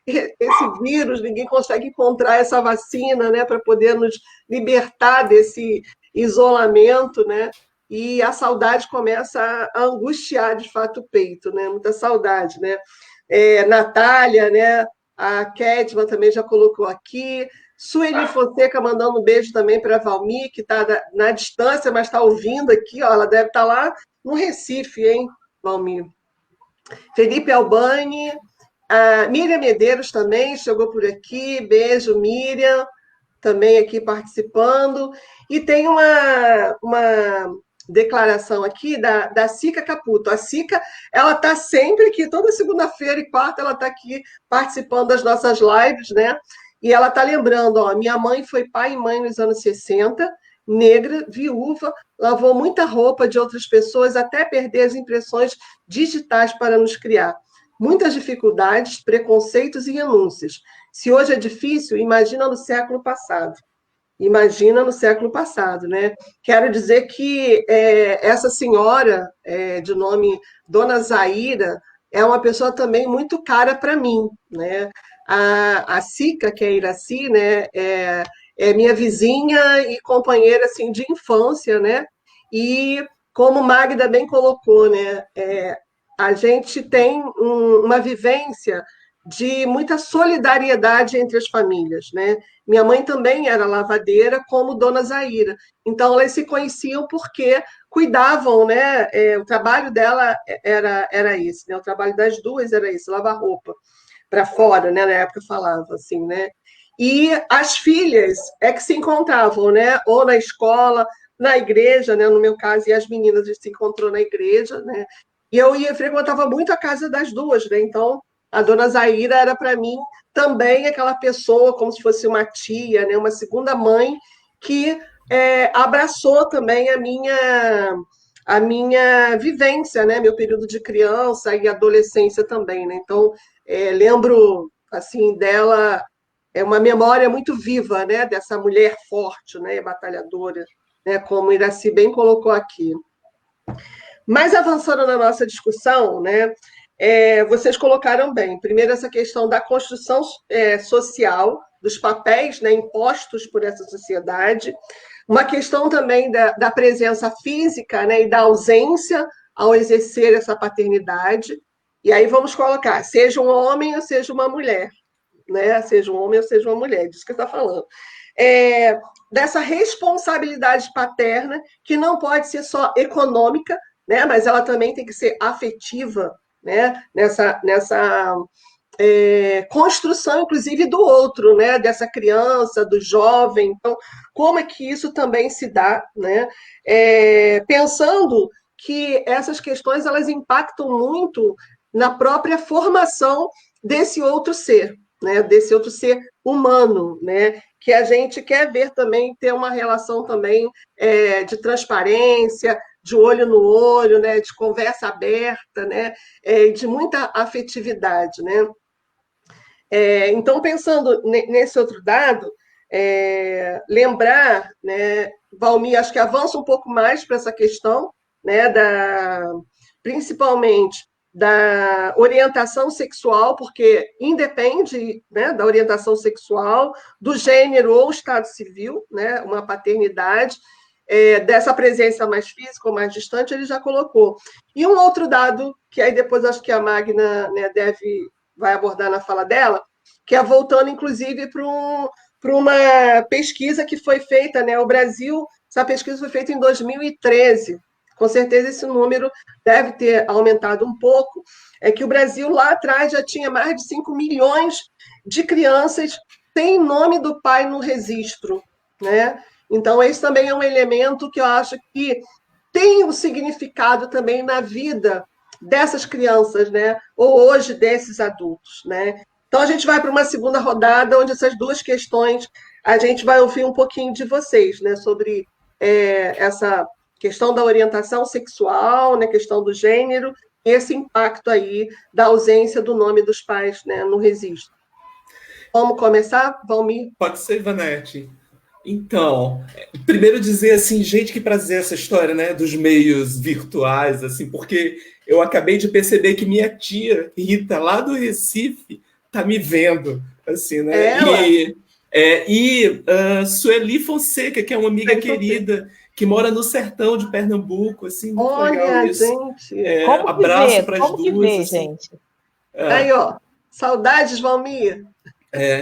esse vírus, ninguém consegue encontrar essa vacina, né, para poder nos libertar desse isolamento, né? E a saudade começa a angustiar de fato o peito, né? Muita saudade, né? Natália, né? A Kedman também já colocou aqui. Sueli Fonseca mandando um beijo também para a Valmi, que está na distância, mas está ouvindo aqui, ó, ela deve estar lá no Recife, hein, Valmi? Felipe Albani, a Miriam Medeiros também chegou por aqui, beijo, Miriam, também aqui participando. E tem uma declaração aqui da Cica Caputo. A Cica, ela está sempre aqui, toda segunda-feira e quarta, ela está aqui participando das nossas lives, né? E ela está lembrando, ó, minha mãe foi pai e mãe nos anos 60, negra, viúva, lavou muita roupa de outras pessoas até perder as impressões digitais para nos criar. Muitas dificuldades, preconceitos e renúncias. Se hoje é difícil, imagina no século passado. Imagina no século passado, né? Quero dizer que essa senhora, de nome Dona Zaira, é uma pessoa também muito cara para mim, né? A Cica, que é a Iraci, né? É minha vizinha e companheira assim, de infância, né? E como Magda bem colocou, né? A gente tem uma vivência de muita solidariedade entre as famílias, né? Minha mãe também era lavadeira, como Dona Zaira. Então, elas se conheciam porque cuidavam, né? O trabalho dela era esse, né? O trabalho das duas era esse, lavar roupa para fora, né? Na época falava assim, né? E as filhas é que se encontravam, né? Ou na escola, na igreja, né? No meu caso, e as meninas se encontrou na igreja, né? E eu frequentava muito a casa das duas, né? Então, a Dona Zaira era para mim também aquela pessoa, como se fosse uma tia, né? Uma segunda mãe que abraçou também a minha vivência, né? Meu período de criança e adolescência também, né? Então, lembro assim dela, uma memória muito viva, né? Dessa mulher forte, né? Batalhadora, né? Como Iraci bem colocou aqui. Mas avançando na nossa discussão, né? Vocês colocaram bem. Primeiro, essa questão da construção social, dos papéis, né, impostos por essa sociedade. Uma questão também da presença física, né, e da ausência ao exercer essa paternidade. E aí vamos colocar, seja um homem ou seja uma mulher. Né? Seja um homem ou seja uma mulher, disso que está falando. Dessa responsabilidade paterna, que não pode ser só econômica, né? Mas ela também tem que ser afetiva, né? Nessa construção, inclusive, do outro, né? Dessa criança, do jovem. Então, como é que isso também se dá, né? Pensando que essas questões elas impactam muito na própria formação desse outro ser, né? Desse outro ser humano, né? Que a gente quer ver também ter uma relação também de transparência, de olho no olho, né? De conversa aberta, né? De muita afetividade, né? Então, pensando nesse outro dado, lembrar, né, Valmir, acho que avança um pouco mais para essa questão, né, principalmente da orientação sexual, porque independe, né, da orientação sexual, do gênero ou estado civil, né, uma paternidade, dessa presença mais física ou mais distante, ele já colocou. E um outro dado, que aí depois acho que a Magna, né, vai abordar na fala dela, que é voltando, inclusive, para uma pesquisa que foi feita, né? O Brasil, essa pesquisa foi feita em 2013, com certeza esse número deve ter aumentado um pouco, é que o Brasil lá atrás já tinha mais de 5 milhões de crianças sem nome do pai no registro, né? Então, esse também é um elemento que eu acho que tem um significado também na vida dessas crianças, né? Ou hoje desses adultos, né? Então, a gente vai para uma segunda rodada, onde essas duas questões a gente vai ouvir um pouquinho de vocês, né? Sobre essa questão da orientação sexual, né? Questão do gênero, e esse impacto aí da ausência do nome dos pais, né? No registro. Vamos começar, Valmir? Pode ser, Vanete. Então, primeiro dizer assim, gente, que prazer essa história, né, dos meios virtuais, assim, porque eu acabei de perceber que minha tia Rita, lá do Recife, tá me vendo, assim, né? Ela? Sueli Fonseca, que é uma amiga querida, que mora no sertão de Pernambuco, assim, muito legal Olha, isso. gente. Abraço para as Como que duas, vê, assim. gente? Aí, ó. Saudades, Valmir.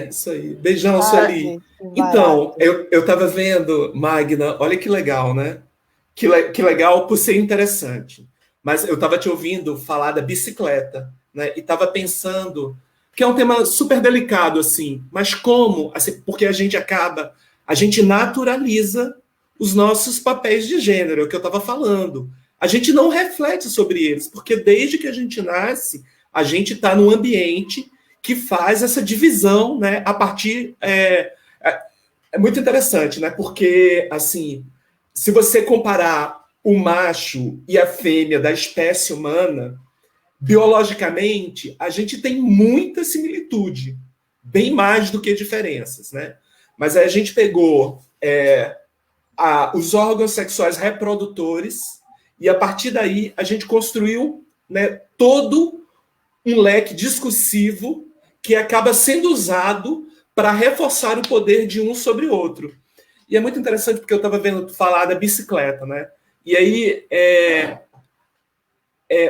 Isso aí. Beijão, Sueli. Gente, Então, eu estava vendo, Magna, olha que legal, né? Que legal por ser interessante. Mas eu estava te ouvindo falar da bicicleta, né? E estava pensando que é um tema super delicado, assim, mas como? Assim, porque a gente naturaliza os nossos papéis de gênero, é o que eu estava falando. A gente não reflete sobre eles, porque desde que a gente nasce, a gente está num ambiente que faz essa divisão, né? A partir é muito interessante, né? Porque assim, se você comparar o macho e a fêmea da espécie humana, biologicamente, a gente tem muita similitude, bem mais do que diferenças, né? Mas aí a gente pegou os órgãos sexuais reprodutores e a partir daí a gente construiu, né, todo um leque discursivo que acaba sendo usado para reforçar o poder de um sobre o outro. E é muito interessante porque eu estava vendo falar da bicicleta, né? E aí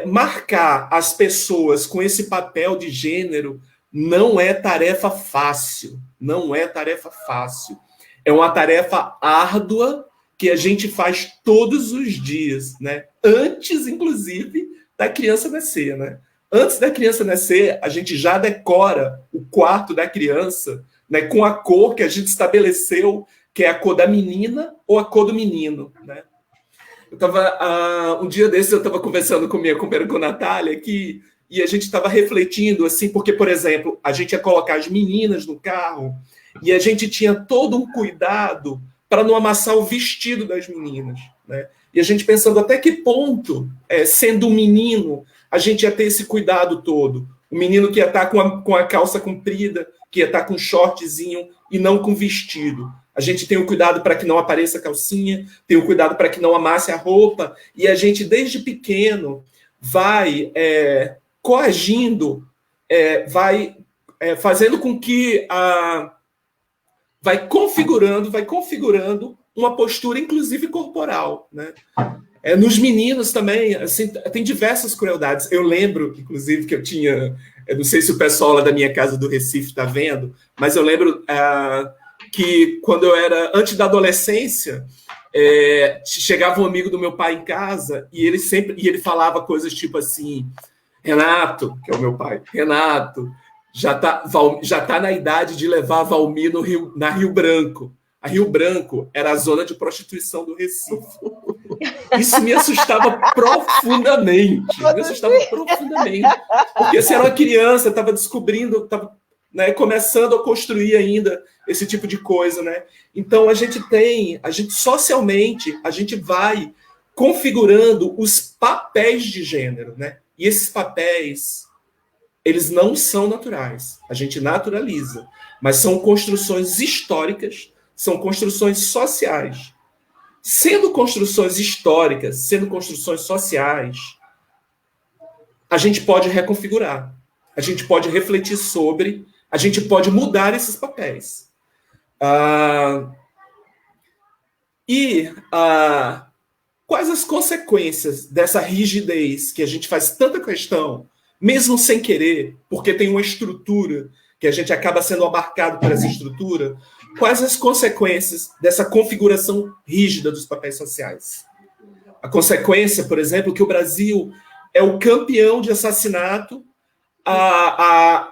marcar as pessoas com esse papel de gênero não é tarefa fácil. Não é tarefa fácil. É uma tarefa árdua que a gente faz todos os dias, né? Antes, inclusive, da criança nascer, né? Antes da criança nascer, a gente já decora o quarto da criança, né, com a cor que a gente estabeleceu, que é a cor da menina ou a cor do menino, né? Um dia desses eu estava conversando com minha companheira, com a Natália, e a gente estava refletindo, assim, porque, por exemplo, a gente ia colocar as meninas no carro e a gente tinha todo um cuidado para não amassar o vestido das meninas, né? E a gente pensando até que ponto, sendo um menino, a gente ia ter esse cuidado todo. O menino que ia estar com a calça comprida, que ia estar com um shortzinho e não com vestido. A gente tem o cuidado para que não apareça a calcinha, tem o cuidado para que não amasse a roupa, e a gente, desde pequeno, vai coagindo, vai fazendo com que vai configurando uma postura, inclusive corporal, né? Nos meninos também, assim, tem diversas crueldades. Eu lembro, inclusive, que eu não sei se o pessoal lá da minha casa do Recife está vendo, mas eu lembro que quando eu era, antes da adolescência, chegava um amigo do meu pai em casa e ele falava coisas tipo assim: Renato, que é o meu pai, Renato, já tá na idade de levar a Valmir na Rio Branco. A Rio Branco era a zona de prostituição do Recife. Isso me assustava profundamente. Porque se era uma criança, estava descobrindo, estava, né, começando a construir ainda esse tipo de coisa, né? Então a gente socialmente, a gente vai configurando os papéis de gênero, né? E esses papéis, eles não são naturais. A gente naturaliza, mas são construções históricas, são construções sociais. Sendo construções históricas, sendo construções sociais, a gente pode reconfigurar, a gente pode refletir sobre, a gente pode mudar esses papéis. Quais as consequências dessa rigidez que a gente faz tanta questão, mesmo sem querer, porque tem uma estrutura que a gente acaba sendo abarcado por essa estrutura? Quais as consequências dessa configuração rígida dos papéis sociais? A consequência, por exemplo, que o Brasil é o campeão de assassinato a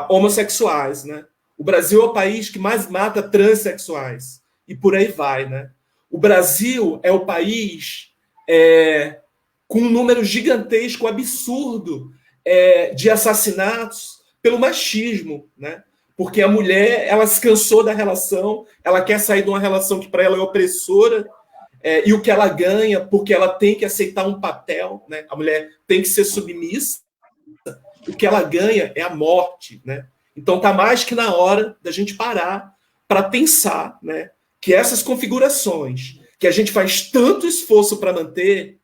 homossexuais, né? O Brasil é o país que mais mata transexuais. e por aí vai, né? O Brasil é o país com um número gigantesco, absurdo, de assassinatos pelo machismo, né? Porque a mulher, ela se cansou da relação, ela quer sair de uma relação que para ela é opressora, e o que ela ganha, porque ela tem que aceitar um papel, né? A mulher tem que ser submissa, o que ela ganha é a morte, né? Então tá mais que na hora da gente parar para pensar, né, que essas configurações que a gente faz tanto esforço para manter,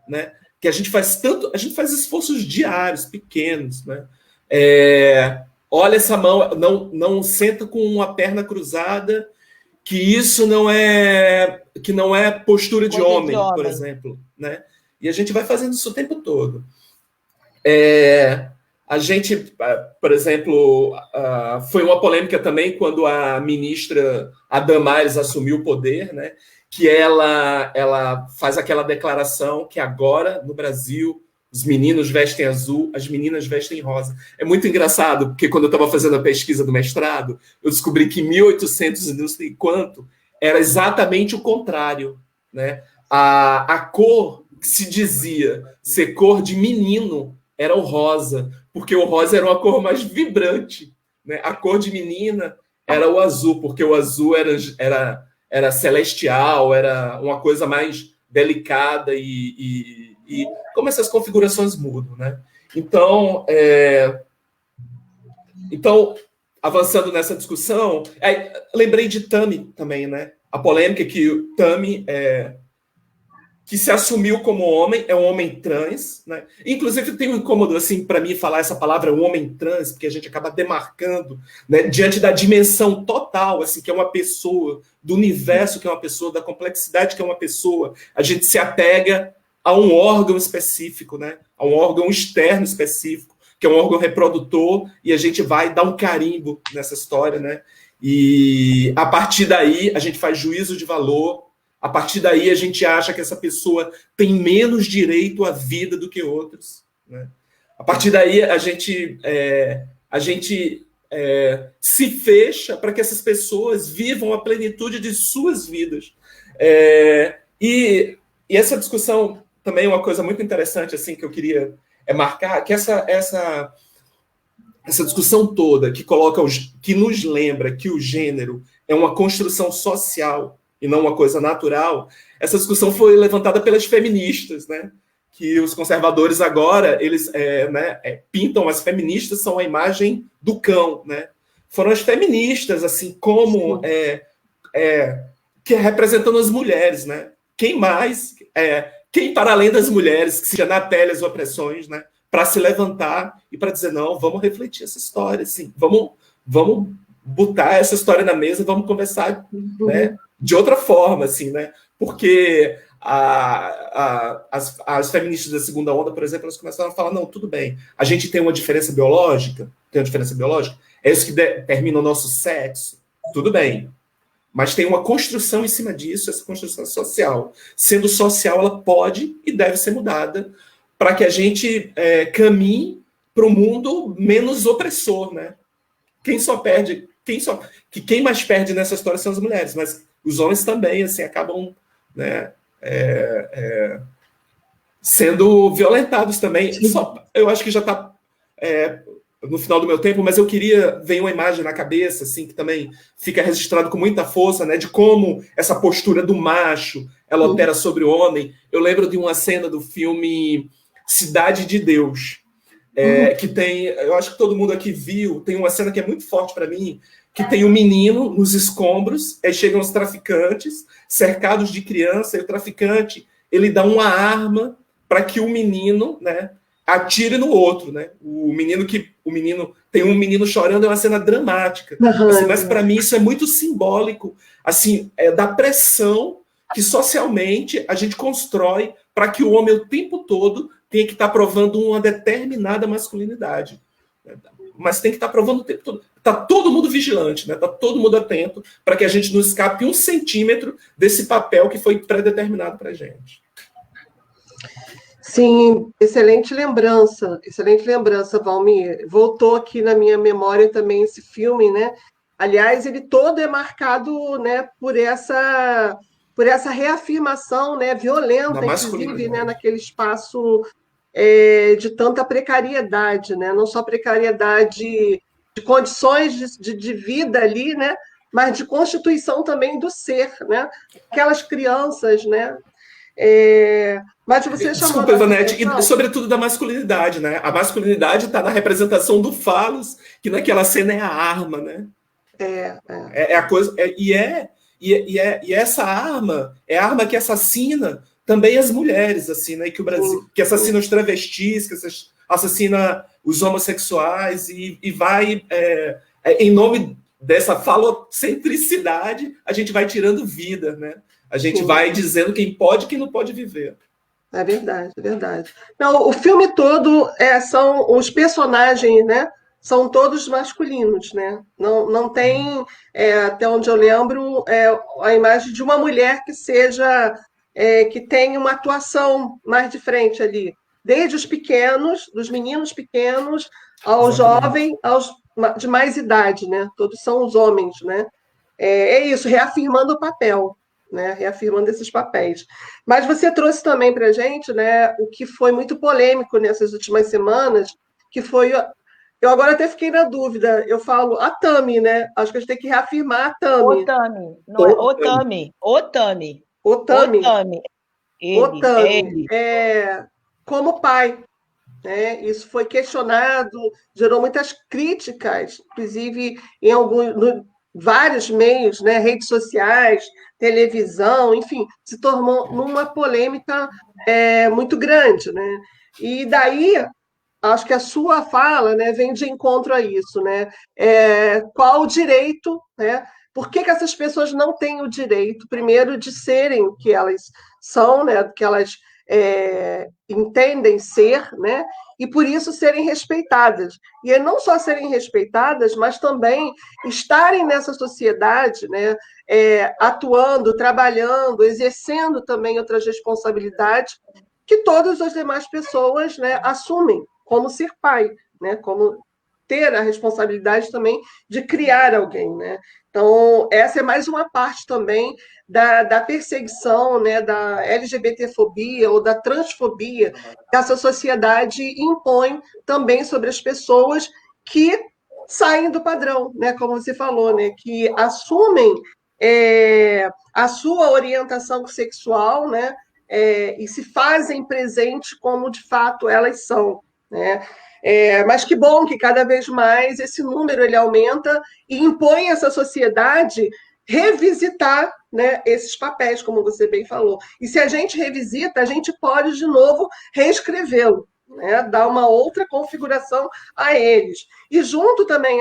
né, que a gente faz esforços diários, pequenos, né? Olha essa mão, não senta com uma perna cruzada, que isso não é postura de homem, por exemplo, né? E a gente vai fazendo isso o tempo todo. A gente, por exemplo, foi uma polêmica também quando a ministra a Damares assumiu o poder, né? Que ela faz aquela declaração que agora, no Brasil, os meninos vestem azul, as meninas vestem rosa. É muito engraçado, porque quando eu estava fazendo a pesquisa do mestrado, eu descobri que em 1800 e não sei quanto, era exatamente o contrário, né? A cor que se dizia ser cor de menino era o rosa, porque o rosa era uma cor mais vibrante, né? A cor de menina era o azul, porque o azul era celestial, era uma coisa mais delicada e como essas configurações mudam, né? Então, avançando nessa discussão, lembrei de Tami também, né? A polêmica que o Tami que se assumiu como homem, é um homem trans, né? Inclusive tem um incômodo assim para mim falar essa palavra um homem trans, porque a gente acaba demarcando, né, diante da dimensão total, assim, que é uma pessoa, do universo que é uma pessoa, da complexidade que é uma pessoa, a gente se apega a um órgão específico, né? A um órgão externo específico, que é um órgão reprodutor, e a gente vai dar um carimbo nessa história, né? E a partir daí a gente faz juízo de valor. A partir daí, a gente acha que essa pessoa tem menos direito à vida do que outros, né? A partir daí, a gente se fecha para que essas pessoas vivam a plenitude de suas vidas. E essa discussão também é uma coisa muito interessante assim, que eu queria marcar, que essa discussão toda que nos lembra que o gênero é uma construção social e não uma coisa natural, essa discussão foi levantada pelas feministas, né? Que os conservadores agora, eles pintam as feministas, são a imagem do cão, né? Foram as feministas, assim, como que representando as mulheres, né? Quem mais, quem para além das mulheres, que seja na pele as opressões, né? Para se levantar e para dizer, não, vamos refletir essa história, assim, vamos botar essa história na mesa, vamos conversar, né? De outra forma, assim, né? Porque as feministas da segunda onda, por exemplo, elas começaram a falar, não, tudo bem, a gente tem uma diferença biológica, é isso que determina o nosso sexo, tudo bem, mas tem uma construção em cima disso, essa construção social. Sendo social, ela pode e deve ser mudada para que a gente caminhe para um mundo menos opressor, né? Quem mais perde nessa história são as mulheres, mas os homens também, assim, acabam, né, sendo violentados também. Eu acho que já está no final do meu tempo, mas eu queria ver uma imagem na cabeça, assim, que também fica registrado com muita força, né, de como essa postura do macho, ela opera sobre o homem. Eu lembro de uma cena do filme Cidade de Deus, que tem, eu acho que todo mundo aqui viu, tem uma cena que é muito forte para mim, que tem um menino nos escombros, aí chegam os traficantes, cercados de criança, e o traficante, ele dá uma arma para que o menino, né, atire no outro, né? Tem um menino chorando, é uma cena dramática. Assim, mas para mim isso é muito simbólico, assim, da pressão que socialmente a gente constrói para que o homem o tempo todo tenha que estar provando uma determinada masculinidade. Mas tem que estar provando o tempo todo. Está todo mundo vigilante, né? Está todo mundo atento para que a gente não escape 1 centímetro desse papel que foi pré-determinado para a gente. Sim, excelente lembrança, Valmir. Voltou aqui na minha memória também esse filme, né? Aliás, ele todo é marcado, né, por essa reafirmação, né, Da violenta, inclusive, né, masculinidade. naquele espaço de tanta precariedade, né? Não só precariedade de condições de vida ali, né? Mas de constituição também do ser, né? Aquelas crianças, né? Mas você chamou Desculpa, a Ivanete, e atenção. sobretudo da masculinidade, né? A masculinidade está na representação do falos, que naquela cena é a arma, né? É, é, É a coisa. E essa arma é a arma que assassina também as mulheres, assim, né? Que o Brasil, sim, que sim, assassina os travestis, que assassina os homossexuais e vai em nome dessa falocentricidade, a gente vai tirando vida, né? A gente sim. vai dizendo quem pode e quem não pode viver. É verdade, é verdade. Não, o filme todo são os personagens, né? São todos masculinos, né? Não tem, até onde eu lembro, a imagem de uma mulher que seja que tenha uma atuação mais de frente ali, desde os pequenos, dos meninos pequenos, ao Exatamente. jovem, aos de mais idade, né? Todos são os homens, né? É isso, reafirmando o papel, né? Reafirmando esses papéis. Mas você trouxe também para a gente, né, o que foi muito polêmico nessas últimas semanas, que foi. Eu agora até fiquei na dúvida, eu falo a Tami, né? Acho que a gente tem que reafirmar a Tami. Otami, não é Outra. Otami, Otami, O Tami, Otami, o ele, é Tami, ele. como pai, né? Isso foi questionado, gerou muitas críticas, inclusive em vários meios, né? Redes sociais, televisão, enfim, se tornou numa polêmica muito grande, né? E daí acho que a sua fala, né, vem de encontro a isso, né? Qual o direito, né? Por que essas pessoas não têm o direito, primeiro, de serem o que elas são, né? Que elas entendem ser, né? E por isso serem respeitadas. E não só serem respeitadas, mas também estarem nessa sociedade, né? Atuando, trabalhando, exercendo também outras responsabilidades que todas as demais pessoas, né, assumem, como ser pai, né, como ter a responsabilidade também de criar alguém, né? Então, essa é mais uma parte também da perseguição, né, da LGBTfobia ou da transfobia que essa sociedade impõe também sobre as pessoas que saem do padrão, né, como você falou, né, que assumem a sua orientação sexual, né, e se fazem presente como de fato elas são, né? Mas que bom que cada vez mais esse número ele aumenta e impõe essa sociedade revisitar, né, esses papéis, como você bem falou. E se a gente revisita, a gente pode de novo reescrevê-lo, né, dar uma outra configuração a eles. E junto também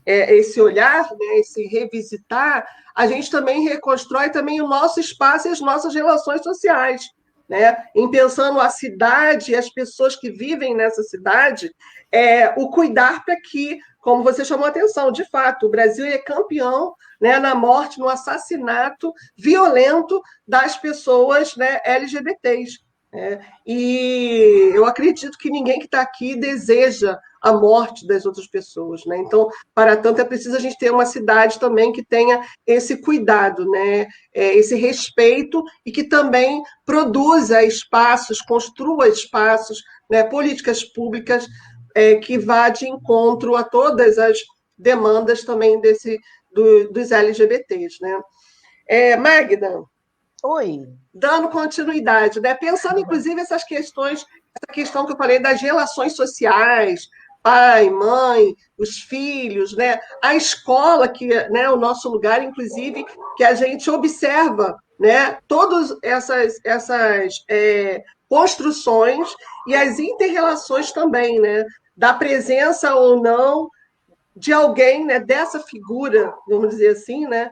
esse olhar, né, esse revisitar, a gente também reconstrói também o nosso espaço e as nossas relações sociais, né? Em pensando a cidade e as pessoas que vivem nessa cidade, o cuidar para que, como você chamou a atenção, de fato, o Brasil é campeão, né, na morte, no assassinato violento das pessoas, né, LGBTs. E eu acredito que ninguém que está aqui deseja a morte das outras pessoas, né? Então, para tanto, é preciso a gente ter uma cidade também que tenha esse cuidado, né? Esse respeito e que também produza espaços, construa espaços, né? Políticas públicas que vá de encontro a todas as demandas também dos LGBTs, né? Magda, Oi. dando continuidade, né? Pensando, inclusive, essas questões, essa questão que eu falei das relações sociais, pai, mãe, os filhos, né? A escola, que né, o nosso lugar, inclusive, que a gente observa, né? Todas essas construções e as interrelações também, né? Da presença ou não de alguém, né? Dessa figura, vamos dizer assim, né?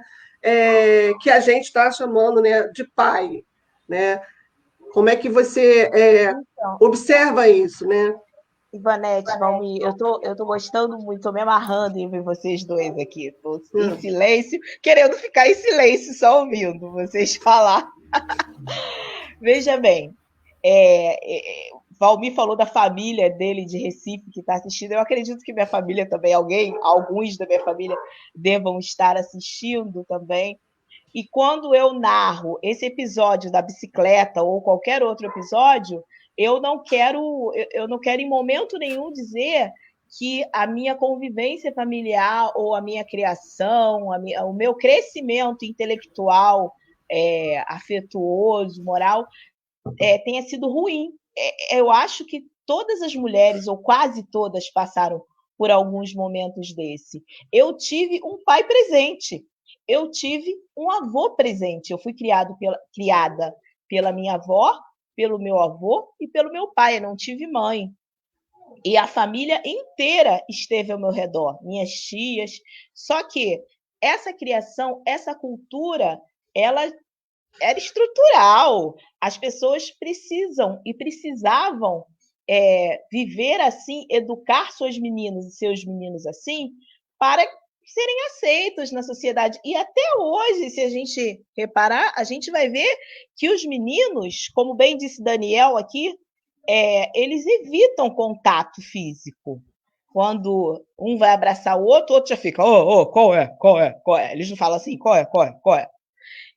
Que a gente está chamando, né, de pai, né? Como é que você Então, observa isso, né? Ivanete, Valmir, eu tô gostando muito, tô me amarrando em ver vocês dois aqui. Tô em Hum, silêncio, querendo ficar em silêncio, só ouvindo vocês falar. Veja bem, é, é, Valmir falou da família dele de Recife que está assistindo. Eu acredito que minha família também, alguns da minha família devam estar assistindo também. E quando eu narro esse episódio da bicicleta ou qualquer outro episódio, eu não quero em momento nenhum dizer que a minha convivência familiar ou a minha criação, o meu crescimento intelectual, afetuoso, moral, tenha sido ruim. Eu acho que todas as mulheres, ou quase todas, passaram por alguns momentos desse. Eu tive um pai presente, eu tive um avô presente. Eu fui criada pela minha avó, pelo meu avô e pelo meu pai. Eu não tive mãe. E a família inteira esteve ao meu redor, minhas tias. Só que essa criação, essa cultura, ela era estrutural. As pessoas precisam e precisavam viver assim, educar seus meninos assim, para serem aceitos na sociedade. E até hoje, se a gente reparar, a gente vai ver que os meninos, como bem disse Daniel aqui, eles evitam contato físico. Quando um vai abraçar o outro já fica, qual é? Eles não falam assim, qual é?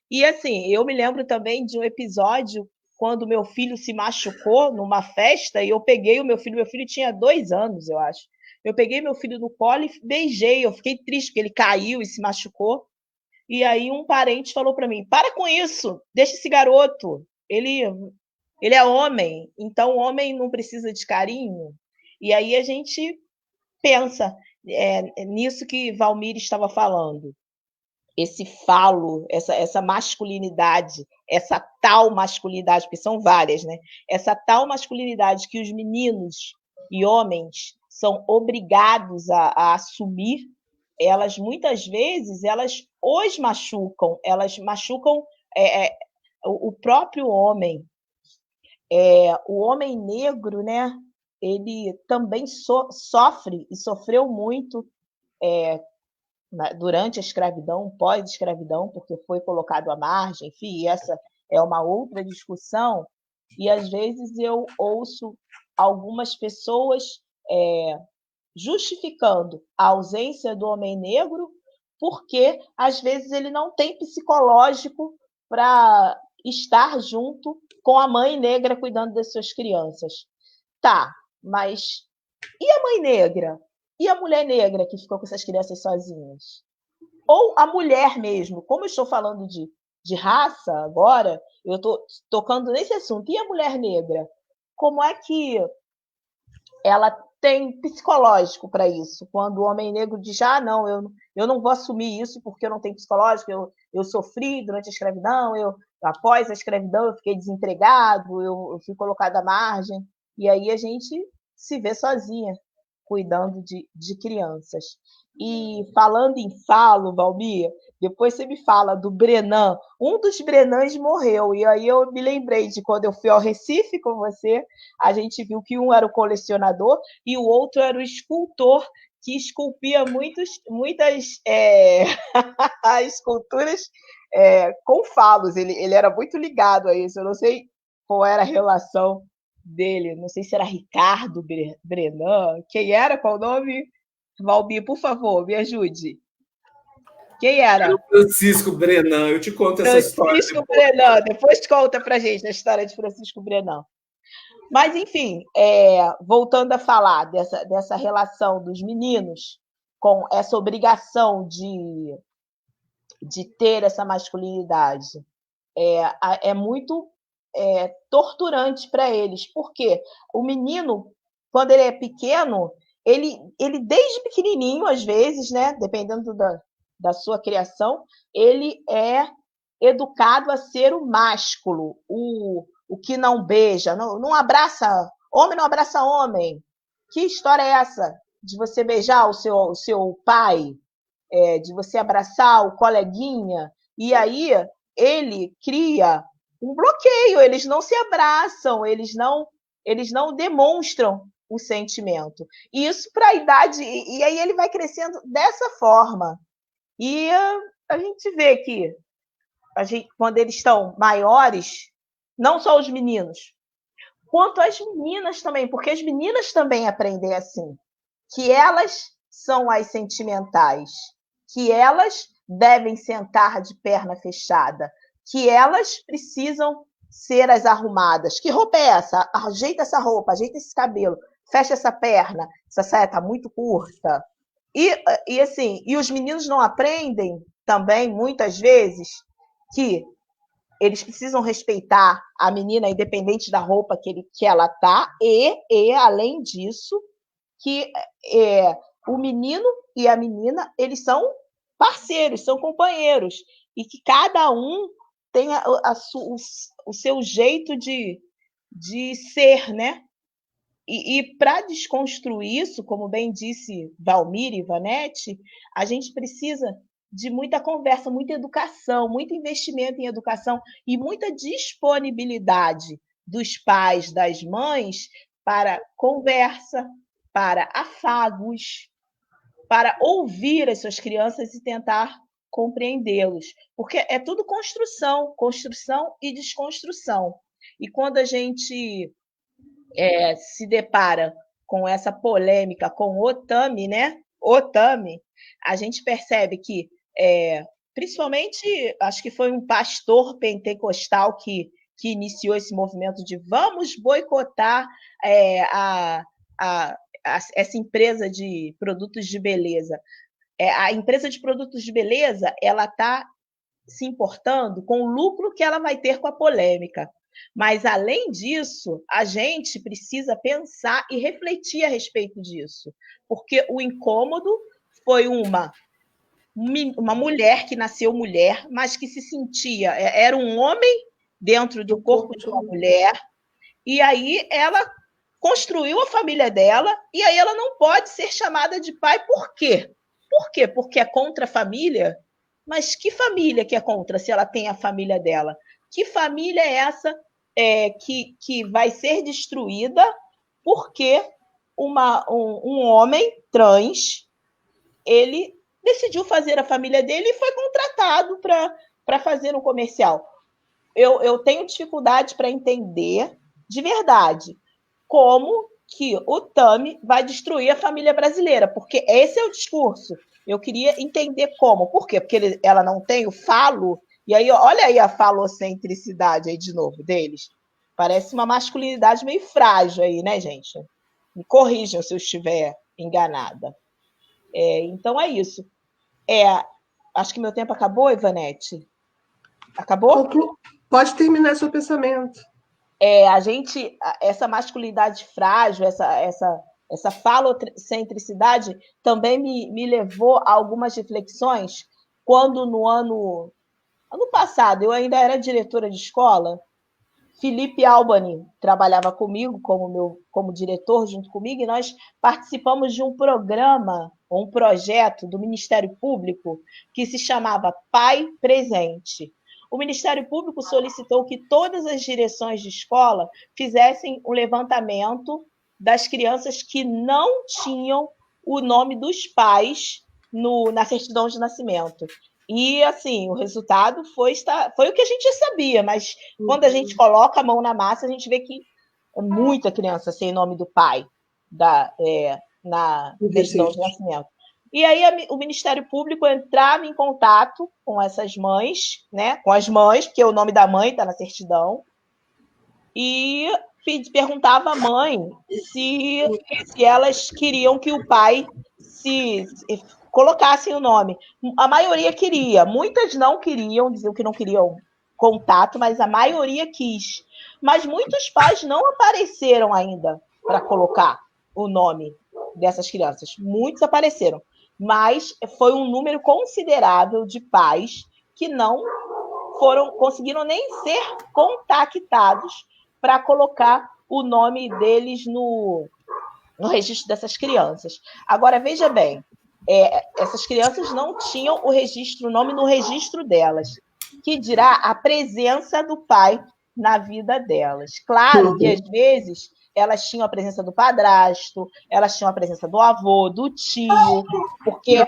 E assim, eu me lembro também de um episódio quando meu filho se machucou numa festa e eu peguei meu filho tinha 2 anos, eu acho. Eu peguei meu filho no colo e beijei, eu fiquei triste porque ele caiu e se machucou. E aí um parente falou para mim, para com isso, deixa esse garoto, ele é homem, então o homem não precisa de carinho. E aí a gente pensa nisso que Valmir estava falando. Esse falo, essa masculinidade, essa tal masculinidade, porque são várias, né? Essa tal masculinidade que os meninos e homens são obrigados a assumir, elas muitas vezes os machucam, elas machucam o próprio homem. O homem negro, né? Ele também sofre e sofreu muito durante a escravidão, pós-escravidão, porque foi colocado à margem, enfim, essa é uma outra discussão, e às vezes eu ouço algumas pessoas justificando a ausência do homem negro, porque às vezes ele não tem psicológico para estar junto com a mãe negra cuidando das suas crianças. Tá, mas e a mãe negra? E a mulher negra que ficou com essas crianças sozinhas? Ou a mulher mesmo? Como eu estou falando de raça agora, eu estou tocando nesse assunto. E a mulher negra? Como é que ela tem psicológico para isso? Quando o homem negro diz, não, eu não vou assumir isso porque eu não tenho psicológico, eu sofri durante a escravidão, após a escravidão eu fiquei desempregado, eu fui colocado à margem, e aí a gente se vê sozinha, cuidando de crianças. E falando em falo, Valmir, depois você me fala do Brenan. Um dos Brenans morreu, e aí eu me lembrei de quando eu fui ao Recife com você, a gente viu que um era o colecionador e o outro era o escultor, que esculpia muitas esculturas com falos. Ele era muito ligado a isso, eu não sei qual era a relação dele, não sei se era Ricardo Brenan, quem era, qual o nome? Valmir, por favor, me ajude. Quem era? O Francisco Brenan, eu te conto essa história. Francisco Brenan, depois conta pra gente a história de Francisco Brenan. Mas, enfim, voltando a falar dessa relação dos meninos com essa obrigação de ter essa masculinidade, é muito torturante para eles, porque o menino, quando ele é pequeno, ele desde pequenininho, às vezes, né, dependendo da sua criação, ele é educado a ser o másculo, o que não beija, não abraça, homem não abraça homem. Que história é essa de você beijar o seu pai, de você abraçar o coleguinha, e aí ele cria um bloqueio, eles não se abraçam, eles não demonstram o sentimento. E isso para a idade, e aí ele vai crescendo dessa forma. E a gente vê que quando eles estão maiores, não só os meninos, quanto as meninas também, porque as meninas também aprendem assim, que elas são as sentimentais, que elas devem sentar de perna fechada, que elas precisam ser as arrumadas. Que roupa é essa? Ajeita essa roupa, ajeita esse cabelo, fecha essa perna, essa saia está muito curta. E assim, e os meninos não aprendem também, muitas vezes, que eles precisam respeitar a menina, independente da roupa que ela tá, além disso, que o menino e a menina, eles são parceiros, são companheiros, e que cada um tem o seu jeito de ser, né? E para desconstruir isso, como bem disse Valmir e Ivanete, a gente precisa de muita conversa, muita educação, muito investimento em educação e muita disponibilidade dos pais, das mães, para conversa, para afagos, para ouvir as suas crianças e tentar compreendê-los. Porque é tudo construção, construção e desconstrução. E quando a gente se depara com essa polêmica com o Otami, né? Otami, a gente percebe que, principalmente, acho que foi um pastor pentecostal que iniciou esse movimento de vamos boicotar essa empresa de produtos de beleza. A empresa de produtos de beleza, ela está se importando com o lucro que ela vai ter com a polêmica. Mas, além disso, a gente precisa pensar e refletir a respeito disso. Porque o incômodo foi uma mulher que nasceu mulher, mas que se sentia... Era um homem dentro do corpo de uma mulher, e aí ela construiu a família dela, e aí ela não pode ser chamada de pai. Por quê? Por quê? Porque é contra a família? Mas que família que é contra, se ela tem a família dela? Que família é essa que vai ser destruída porque um homem trans, ele decidiu fazer a família dele e foi contratado para fazer um comercial. Eu tenho dificuldade para entender, de verdade, como que o Tami vai destruir a família brasileira, porque esse é o discurso. Eu queria entender como. Por quê? Porque ela não tem o falo. E aí, olha aí a falocentricidade aí de novo deles. Parece uma masculinidade meio frágil aí, né, gente? Me corrijam se eu estiver enganada. Então é isso. Acho que meu tempo acabou, Ivanete. Acabou? Pode terminar seu pensamento. Essa masculinidade frágil, essa falocentricidade também me levou a algumas reflexões quando no ano passado eu ainda era diretora de escola. Felipe Albani trabalhava comigo como diretor junto comigo, e nós participamos de um programa, um projeto do Ministério Público que se chamava Pai Presente. O Ministério Público solicitou que todas as direções de escola fizessem um levantamento das crianças que não tinham o nome dos pais na certidão de nascimento. E, assim, o resultado foi o que a gente já sabia, mas quando a gente coloca a mão na massa, a gente vê que é muita criança sem nome do pai na certidão de nascimento. E aí o Ministério Público entrava em contato com essas mães, né? Com as mães, porque o nome da mãe está na certidão, e perguntava à mãe se elas queriam que o pai se colocassem o nome. A maioria queria, muitas não queriam, diziam que não queriam contato, mas a maioria quis. Mas muitos pais não apareceram ainda para colocar o nome dessas crianças. Muitos apareceram, mas foi um número considerável de pais que não conseguiram nem ser contactados para colocar o nome deles no registro dessas crianças. Agora, veja bem, essas crianças não tinham o nome no registro delas, que dirá a presença do pai na vida delas. Claro que, às vezes, elas tinham a presença do padrasto, elas tinham a presença do avô, do tio, porque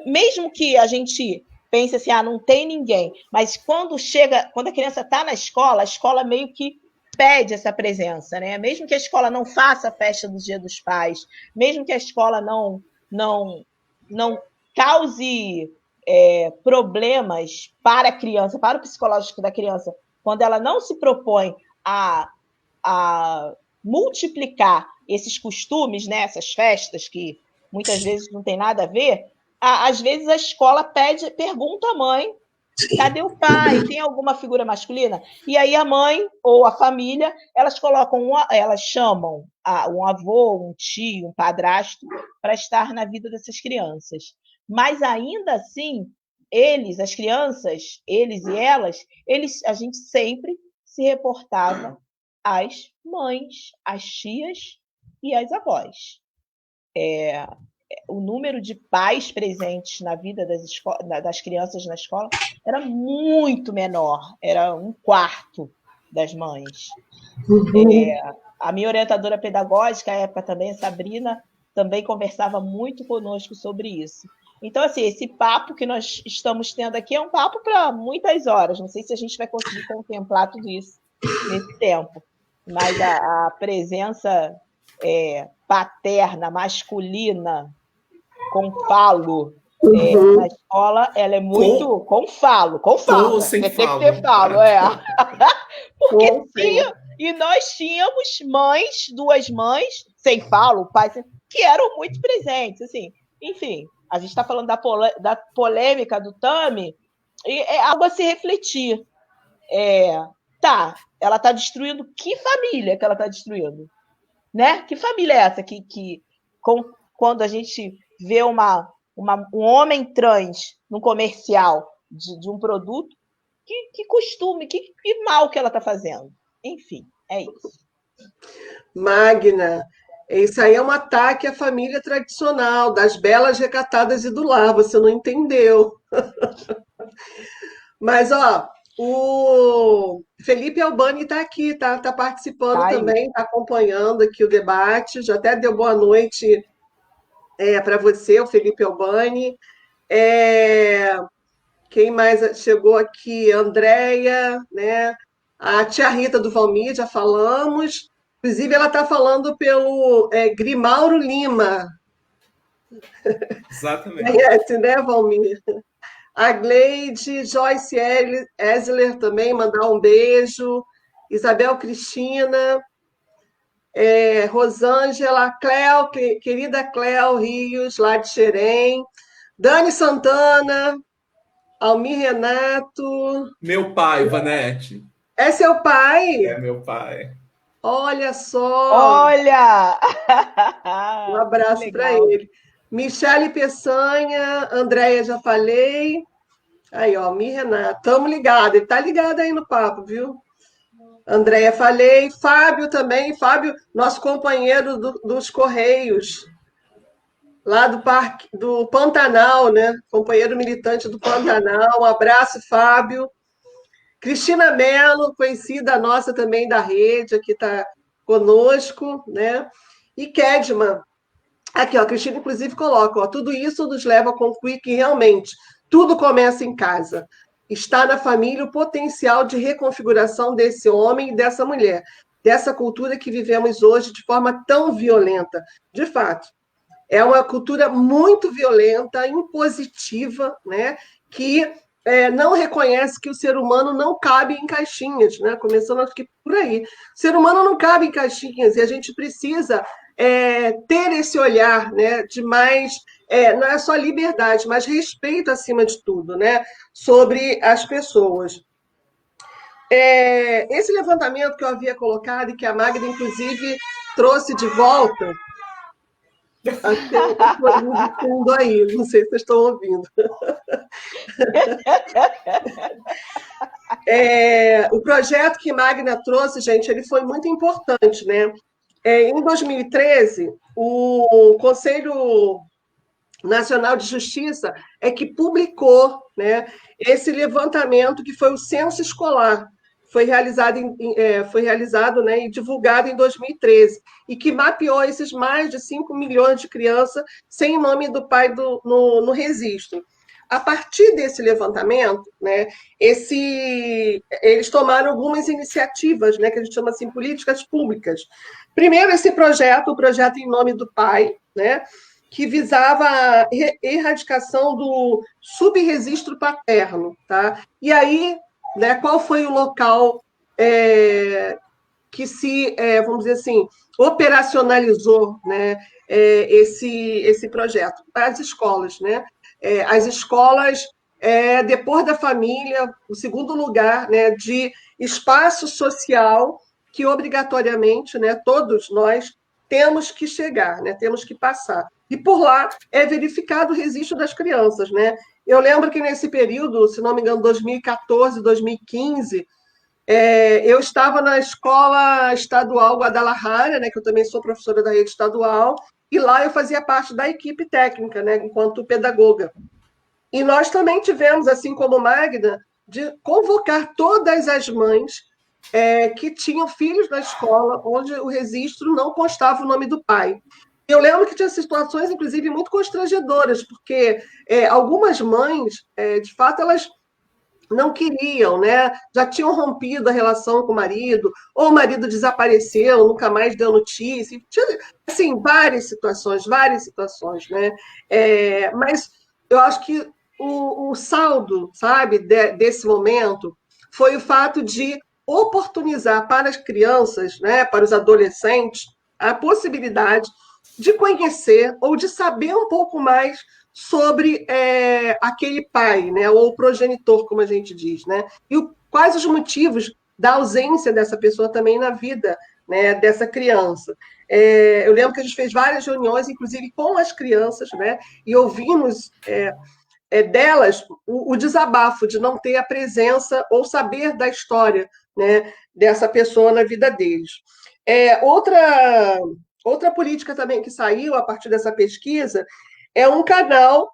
mesmo que a gente pense assim, não tem ninguém, mas quando a criança está na escola, a escola meio que pede essa presença, né? Mesmo que a escola não faça a festa do Dia dos Pais, mesmo que a escola não cause problemas para a criança, para o psicológico da criança, quando ela não se propõe a multiplicar esses costumes, né, essas festas que muitas vezes não tem nada a ver, às vezes a escola pergunta à mãe: cadê o pai? Tem alguma figura masculina? E aí a mãe ou a família, elas chamam um avô, um tio, um padrasto para estar na vida dessas crianças. Mas ainda assim, as crianças, eles e elas, a gente sempre se reportava às mães, às tias e às avós. O número de pais presentes na vida das crianças na escola era muito menor, era 1/4 das mães. A minha orientadora pedagógica, à época também, a Sabrina, também conversava muito conosco sobre isso. Então, assim, esse papo que nós estamos tendo aqui é um papo para muitas horas. Não sei se a gente vai conseguir contemplar tudo isso nesse tempo. Mas a presença paterna, masculina, com falo, na escola, ela é muito com falo. Sem tem falo. que ter falo, Porque e nós tínhamos duas mães, sem falo, pais, que eram muito presentes, assim. Enfim, a gente está falando da polêmica do Tami, e é algo a se refletir. Ela está destruindo que família que ela está destruindo? Né? Que família é essa quando a gente vê um homem trans num comercial de um produto, que costume, que mal que ela está fazendo? Enfim, é isso. Magna, isso aí é um ataque à família tradicional, das belas recatadas e do lar, você não entendeu. Mas, ó, o Felipe Albani está aqui, tá participando também, está acompanhando aqui o debate, já até deu boa noite para você, o Felipe Albani. Quem mais chegou aqui? Andréia, né? A tia Rita do Valmir, já falamos. Inclusive, ela está falando pelo Grimauro Lima. Exatamente. Conhece, né, Valmir? A Gleide, Joyce Esler também, mandar um beijo. Isabel Cristina, Rosângela, Cléo, querida Cléo Rios, lá de Xerém. Dani Santana, Almir Renato. Meu pai, Vanete. É seu pai? É meu pai. Olha só! Olha! Um abraço para ele. Michele Peçanha, Andréia, já falei. Aí, ó, Mi Renato, estamos ligados. Ele está ligado aí no papo, viu? Andréia, falei. Fábio também. Fábio, nosso companheiro dos Correios, lá do Pantanal, né? Companheiro militante do Pantanal. Um abraço, Fábio. Cristina Mello, conhecida nossa também da rede, aqui está conosco, né? E Kedman. Aqui, ó, a Cristina, inclusive, coloca, ó, tudo isso nos leva a concluir que realmente tudo começa em casa. Está na família o potencial de reconfiguração desse homem e dessa mulher, dessa cultura que vivemos hoje de forma tão violenta. De fato, é uma cultura muito violenta, impositiva, né? Que não reconhece que o ser humano não cabe em caixinhas, né? Começando aqui por aí. O ser humano não cabe em caixinhas e a gente precisa ter esse olhar, né, de mais, não é só liberdade, mas respeito acima de tudo, né, sobre as pessoas. Esse levantamento que eu havia colocado e que a Magda, inclusive, trouxe de volta, acho que tem um barulho de fundo aí, não sei se vocês estão ouvindo. O projeto que Magna trouxe, gente, ele foi muito importante, né? Em 2013, o Conselho Nacional de Justiça é que publicou, né, esse levantamento que foi o censo escolar, foi realizado, né, e divulgado em 2013, e que mapeou esses mais de 5 milhões de crianças sem nome do pai no registro. a partir desse levantamento, né, eles tomaram algumas iniciativas, né, que a gente chama assim, políticas públicas. Primeiro, esse projeto, o projeto Em Nome do Pai, né, que visava a erradicação do subregistro paterno. Tá? E aí, né, qual foi o local que se, vamos dizer assim, operacionalizou, né, esse projeto? As escolas. Né? As escolas, depois da família, o segundo lugar, né, de espaço social que obrigatoriamente, né, todos nós temos que chegar, né, temos que passar. E por lá é verificado o registro das crianças. Né? Eu lembro que nesse período, se não me engano, 2014, 2015, eu estava na Escola Estadual Guadalajara, né, que eu também sou professora da rede estadual, e lá eu fazia parte da equipe técnica, né, enquanto pedagoga. E nós também tivemos, assim como Magda, de convocar todas as mães que tinham filhos na escola onde o registro não constava o nome do pai. Eu lembro que tinha situações, inclusive, muito constrangedoras, porque algumas mães, de fato, elas não queriam, né? Já tinham rompido a relação com o marido, ou o marido desapareceu, nunca mais deu notícia. Tinha, assim, várias situações, né? Mas eu acho que o saldo, sabe, desse momento foi o fato de oportunizar para as crianças, né, para os adolescentes, a possibilidade de conhecer ou de saber um pouco mais sobre aquele pai, né, ou progenitor, como a gente diz, né, e quais os motivos da ausência dessa pessoa também na vida, né, dessa criança. Eu lembro que a gente fez várias reuniões, inclusive com as crianças, né, e ouvimos delas o desabafo de não ter a presença ou saber da história, né, dessa pessoa na vida deles. Outra política também que saiu a partir dessa pesquisa é um canal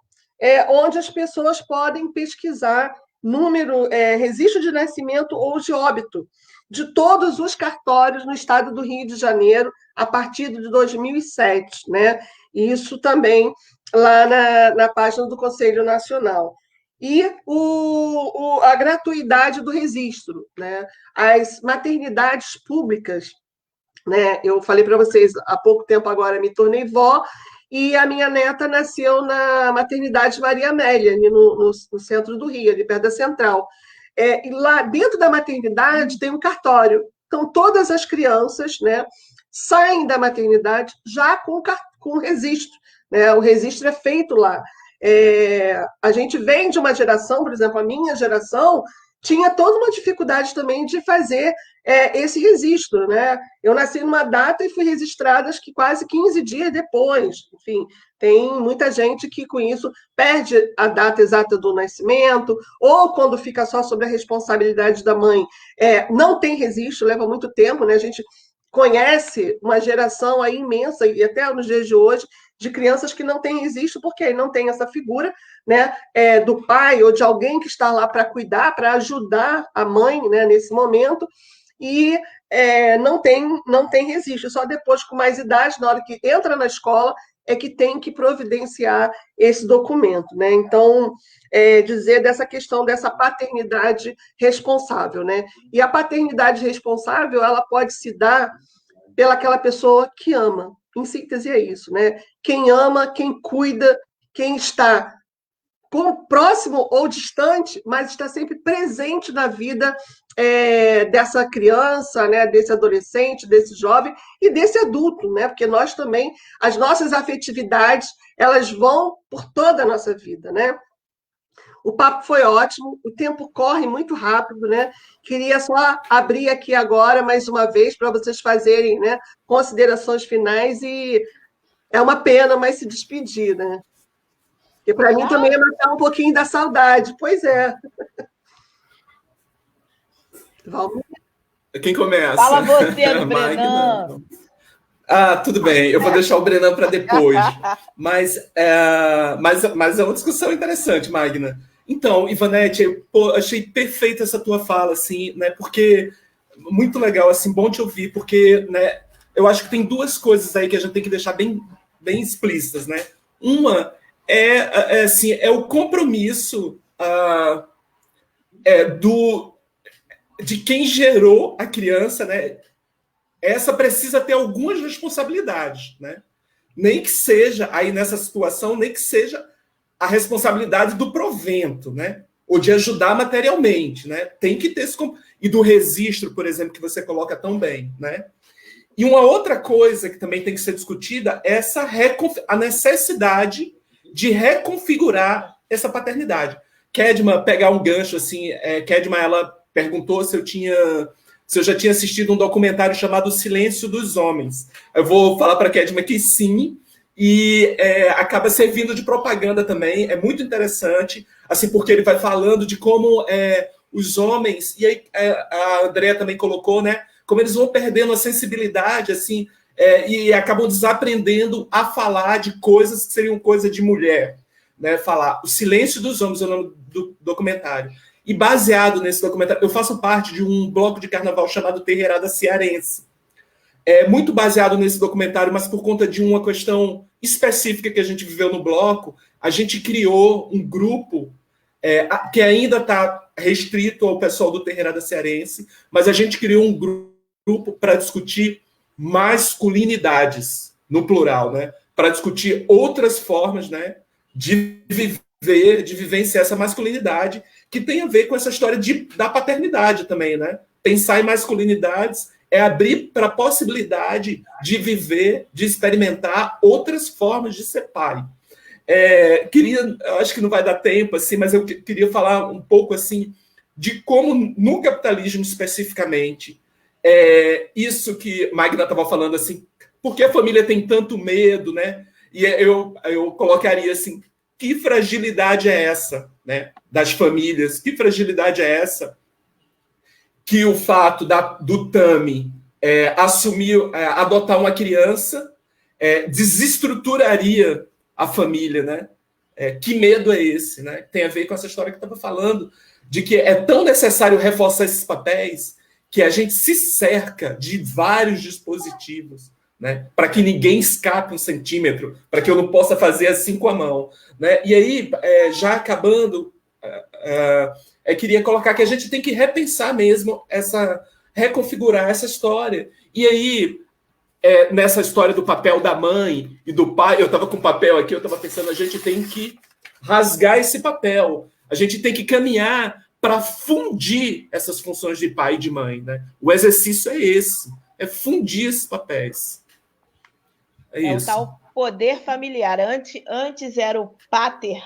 onde as pessoas podem pesquisar registro de nascimento ou de óbito de todos os cartórios no estado do Rio de Janeiro a partir de 2007, né? E isso também lá na página do Conselho Nacional. E a gratuidade do registro, né? As maternidades públicas, né? Eu falei para vocês há pouco tempo agora, me tornei vó, e a minha neta nasceu na maternidade Maria Amélia, ali no centro do Rio, ali perto da Central. E lá dentro da maternidade tem um cartório. Então, todas as crianças, né, saem da maternidade já com registro. Né? O registro é feito lá. A gente vem de uma geração, por exemplo, a minha geração tinha toda uma dificuldade também de fazer esse registro. Né? Eu nasci numa data e fui registrada acho que quase 15 dias depois. Enfim, tem muita gente que com isso perde a data exata do nascimento, ou quando fica só sobre a responsabilidade da mãe, não tem registro, leva muito tempo, né? A gente conhece uma geração aí imensa, e até nos dias de hoje, de crianças que não têm registro, porque não tem essa figura, né, do pai ou de alguém que está lá para cuidar, para ajudar a mãe, né, nesse momento, e não tem registro. Só depois, com mais idade, na hora que entra na escola, é que tem que providenciar esse documento. Né? Então, dizer dessa questão dessa paternidade responsável. Né? E a paternidade responsável, ela pode se dar pelaquela pessoa que ama. Em síntese, é isso. Né? Quem ama, quem cuida, quem está próximo ou distante, mas está sempre presente na vida dessa criança, né, desse adolescente, desse jovem e desse adulto, né, porque nós também, as nossas afetividades, elas vão por toda a nossa vida, né? O papo foi ótimo, o tempo corre muito rápido, né? Queria só abrir aqui agora, mais uma vez, para vocês fazerem, né, considerações finais e é uma pena, mas se despedir, né? Porque para mim também é matar um pouquinho da saudade. Pois é. Vamos. Quem começa? Fala você do Brenan. Tudo bem. Eu vou deixar o Brenan para depois. Mas é uma discussão interessante, Magna. Então, Ivanete, achei perfeita essa tua fala, assim, né? Porque muito legal, assim, bom te ouvir, porque, né, eu acho que tem duas coisas aí que a gente tem que deixar bem, bem explícitas, né? Uma assim, é o compromisso de quem gerou a criança, né? Essa precisa ter algumas responsabilidades, né? Nem que seja, aí nessa situação, nem que seja a responsabilidade do provento, né? Ou de ajudar materialmente, né? Tem que ter esse... E do registro, por exemplo, que você coloca tão bem, né? E uma outra coisa que também tem que ser discutida é a necessidade de reconfigurar essa paternidade. Kedma, pegar um gancho assim, Kedma, ela perguntou se eu já tinha assistido um documentário chamado O Silêncio dos Homens. Eu vou falar para a Kedma que sim, e acaba servindo de propaganda também, é muito interessante, assim, porque ele vai falando de como os homens, e aí a Andrea também colocou, né, como eles vão perdendo a sensibilidade, assim, e acabam desaprendendo a falar de coisas que seriam coisa de mulher, né, falar O Silêncio dos Homens é o nome do documentário. E baseado nesse documentário, eu faço parte de um bloco de carnaval chamado Terreirada Cearense. Muito baseado nesse documentário, mas por conta de uma questão específica que a gente viveu no bloco, a gente criou um grupo que ainda está restrito ao pessoal do Terreirada Cearense, mas a gente criou um grupo para discutir masculinidades, no plural, né? Para discutir outras formas, né, de viver, de vivenciar essa masculinidade, que tem a ver com essa história da paternidade também, né? Pensar em masculinidades é abrir para a possibilidade de viver, de experimentar outras formas de ser pai. Acho que não vai dar tempo, assim, mas eu queria falar um pouco assim de como no capitalismo especificamente, isso que Magna estava falando, assim, por que a família tem tanto medo, né? E eu colocaria assim, que fragilidade é essa, né, das famílias? Que fragilidade é essa que o fato do Tami adotar uma criança desestruturaria a família, né? Que medo é esse, né? Tem a ver com essa história que eu estava falando, de que é tão necessário reforçar esses papéis que a gente se cerca de vários dispositivos, né? Para que ninguém escape um centímetro, para que eu não possa fazer assim com a mão, né? E aí, já acabando, queria colocar que a gente tem que repensar mesmo reconfigurar essa história. E aí, nessa história do papel da mãe e do pai, eu estava com o papel aqui, eu estava pensando, a gente tem que rasgar esse papel, a gente tem que caminhar para fundir essas funções de pai e de mãe, né? O exercício é esse, é fundir esses papéis. É isso. O tal poder familiar. Antes era o pátrio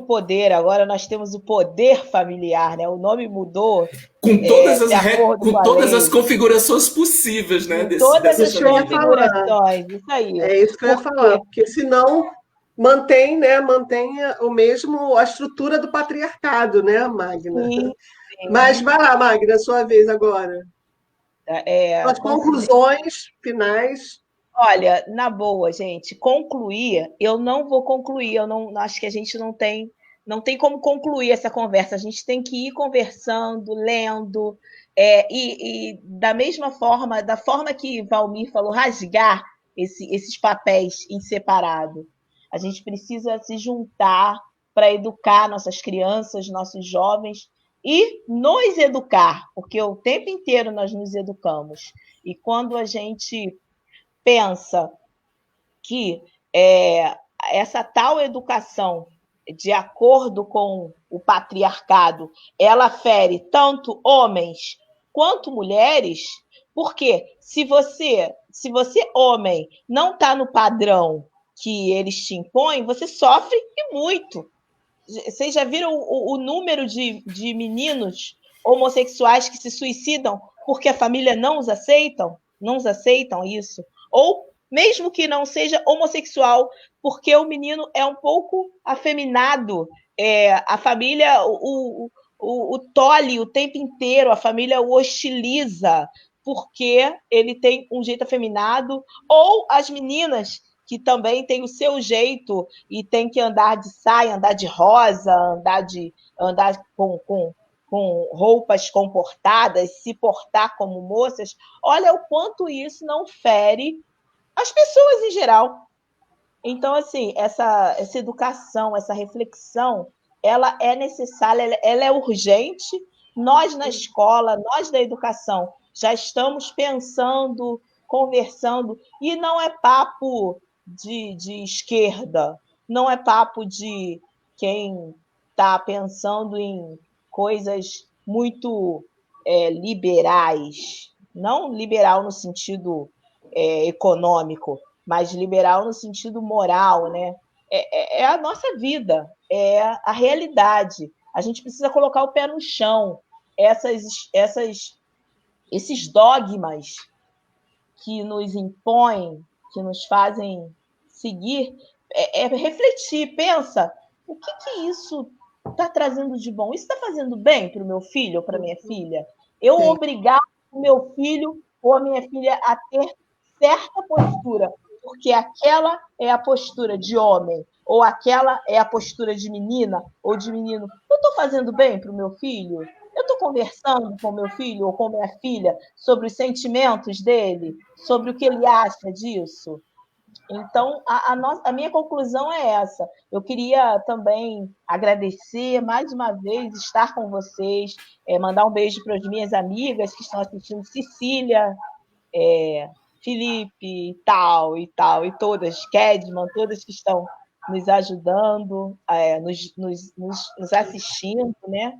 poder, agora nós temos o poder familiar, né? O nome mudou. Com todas as configurações possíveis, né? Todas as configurações, isso aí. É isso que eu ia falar, porque senão mantém o mesmo, a estrutura do patriarcado, né, Magna? Sim. Mas vai lá, Magna, a sua vez agora. As conclusões finais. Olha, na boa, gente, concluir, eu não vou concluir, eu não acho que a gente não tem como concluir essa conversa, a gente tem que ir conversando, lendo, e da mesma forma, da forma que Valmir falou, rasgar esses papéis em separado. A gente precisa se juntar para educar nossas crianças, nossos jovens, e nos educar, porque o tempo inteiro nós nos educamos. E quando a gente pensa que essa tal educação, de acordo com o patriarcado, ela fere tanto homens quanto mulheres, porque se você homem, não está no padrão que eles te impõem, você sofre e muito. Vocês já viram o número de meninos homossexuais que se suicidam porque a família não os aceitam? Não os aceitam isso? Ou mesmo que não seja homossexual, porque o menino é um pouco afeminado, a família o tolhe o tempo inteiro, a família o hostiliza porque ele tem um jeito afeminado, ou as meninas que também têm o seu jeito e tem que andar de saia, andar de rosa, andar com roupas comportadas, se portar como moças. Olha o quanto isso não fere as pessoas em geral. Então, assim, essa educação, essa reflexão, ela é necessária, ela é urgente. Nós, na escola, nós da educação, já estamos pensando, conversando, e não é papo de esquerda, não é papo de quem está pensando em coisas muito liberais, não liberal no sentido econômico, mas liberal no sentido moral, né? É a nossa vida, é a realidade. A gente precisa colocar o pé no chão. Esses dogmas que nos impõem, que nos fazem seguir, refletir, pensa, o que isso está trazendo de bom? Isso está fazendo bem para o meu filho ou para a minha filha? Eu Sim. obrigar o meu filho ou a minha filha a ter certa postura, porque aquela é a postura de homem, ou aquela é a postura de menina ou de menino. Eu estou fazendo bem para o meu filho? Eu estou conversando com meu filho ou com minha filha sobre os sentimentos dele, sobre o que ele acha disso? Então, a minha conclusão é essa. Eu queria também agradecer mais uma vez, estar com vocês, mandar um beijo para as minhas amigas que estão assistindo, Cecília, Felipe, e tal, e todas, Kedman, todas que estão nos ajudando, nos assistindo, né?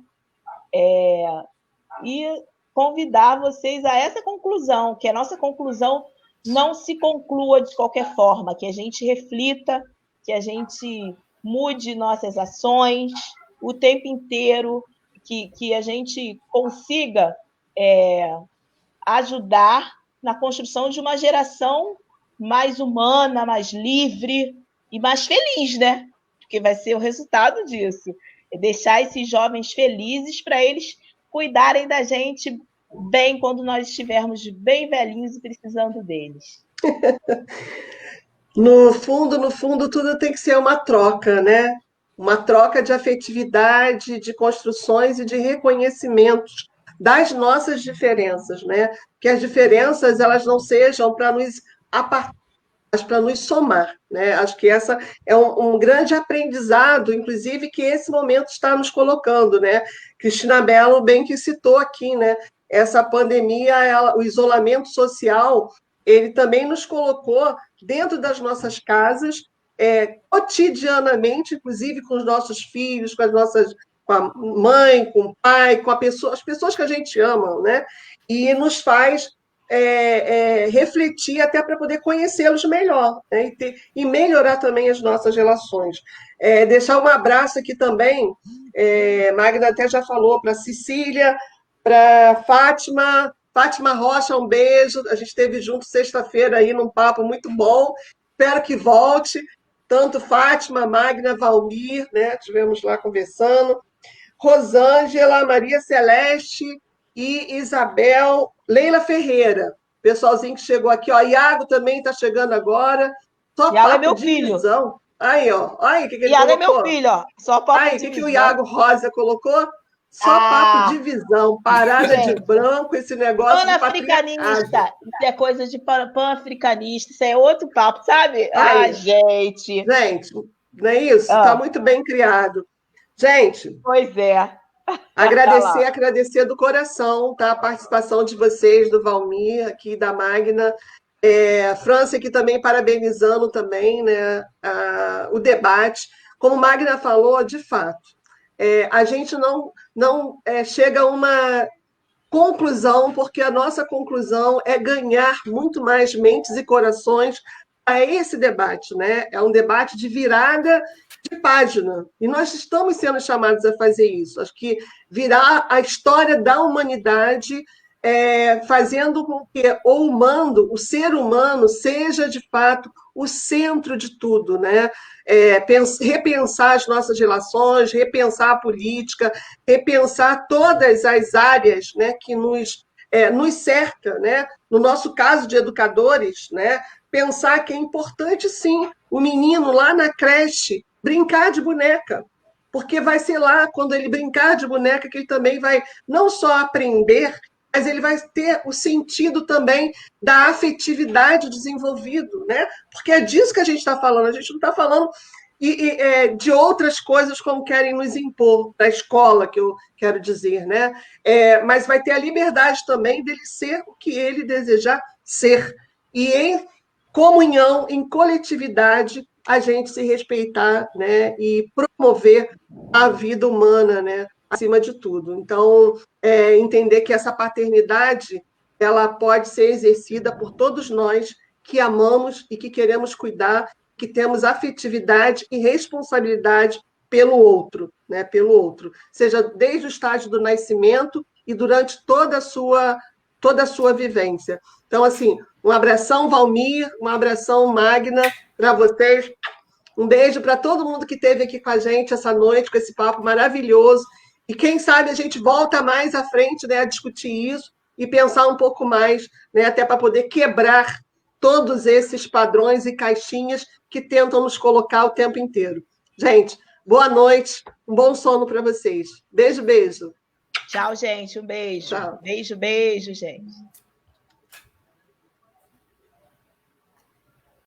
E convidar vocês a essa conclusão, que a nossa conclusão não se conclua de qualquer forma, que a gente reflita, que a gente mude nossas ações o tempo inteiro, que a gente consiga ajudar na construção de uma geração mais humana, mais livre e mais feliz, né? Porque vai ser o resultado disso. É deixar esses jovens felizes para eles cuidarem da gente bem quando nós estivermos bem velhinhos e precisando deles. No fundo, tudo tem que ser uma troca, né? Uma troca de afetividade, de construções e de reconhecimentos das nossas diferenças, né? Que as diferenças elas não sejam para nos apartar, mas para nos somar, né? Acho que essa é um grande aprendizado, inclusive, que esse momento está nos colocando, né? Cristina Mello bem que citou aqui, né? Essa pandemia, o isolamento social, ele também nos colocou dentro das nossas casas, cotidianamente, inclusive com os nossos filhos, com a mãe, com o pai, com as pessoas que a gente ama, né? E nos faz refletir até para poder conhecê-los melhor, né? E melhorar também as nossas relações. Deixar um abraço aqui também, Magda até já falou, para Cecília, para Fátima Rocha, um beijo. A gente esteve junto sexta-feira aí num papo muito bom. Espero que volte. Tanto Fátima, Magna, Valmir, né? Estivemos lá conversando. Rosângela, Maria Celeste e Isabel, Leila Ferreira. Pessoalzinho que chegou aqui, ó. Iago também está chegando agora. Só Iago papo é meu de filho. Visão. Aí, ó. Aí, o que ele Iago colocou? É meu filho, ó. Só papo Aí, de o que visão. o Iago Rosa colocou? Só papo de visão, parada de branco, esse negócio de patriarcado. Isso é coisa de pan-africanista, isso é outro papo, sabe? Aí, gente. Gente, não é isso? Está muito bem criado. Gente, pois é. agradecer do coração, tá? A participação de vocês, do Valmir, aqui da Magna. França aqui também parabenizando também, né, o debate. Como Magna falou, de fato, a gente não chega a uma conclusão, porque a nossa conclusão é ganhar muito mais mentes e corações a esse debate, né? É um debate de virada de página, e nós estamos sendo chamados a fazer isso. Acho que virar a história da humanidade, fazendo com que o ser humano, seja de fato o centro de tudo, né? Repensar as nossas relações, repensar a política, repensar todas as áreas, né, que nos cerca, né? No nosso caso de educadores, né? Pensar que é importante, sim, o menino lá na creche brincar de boneca, porque vai ser lá, quando ele brincar de boneca, que ele também vai não só aprender mas ele vai ter o sentido também da afetividade desenvolvido, né? Porque é disso que a gente está falando. A gente não está falando de outras coisas como querem nos impor, da escola, que eu quero dizer, né? Mas vai ter a liberdade também dele ser o que ele desejar ser. E em comunhão, em coletividade, a gente se respeitar, né? E promover a vida humana, né? Acima de tudo. Então, entender que essa paternidade ela pode ser exercida por todos nós que amamos e que queremos cuidar, que temos afetividade e responsabilidade pelo outro, né? Pelo outro, seja desde o estágio do nascimento e durante toda a sua vivência. Então, assim, um abração, Valmir, um abração, Magna, para vocês. Um beijo para todo mundo que esteve aqui com a gente essa noite, com esse papo maravilhoso. E quem sabe a gente volta mais à frente, né, a discutir isso e pensar um pouco mais, né, até para poder quebrar todos esses padrões e caixinhas que tentam nos colocar o tempo inteiro. Gente, boa noite, um bom sono para vocês. Beijo, beijo. Tchau, gente, um beijo. Tchau. Beijo, beijo, gente.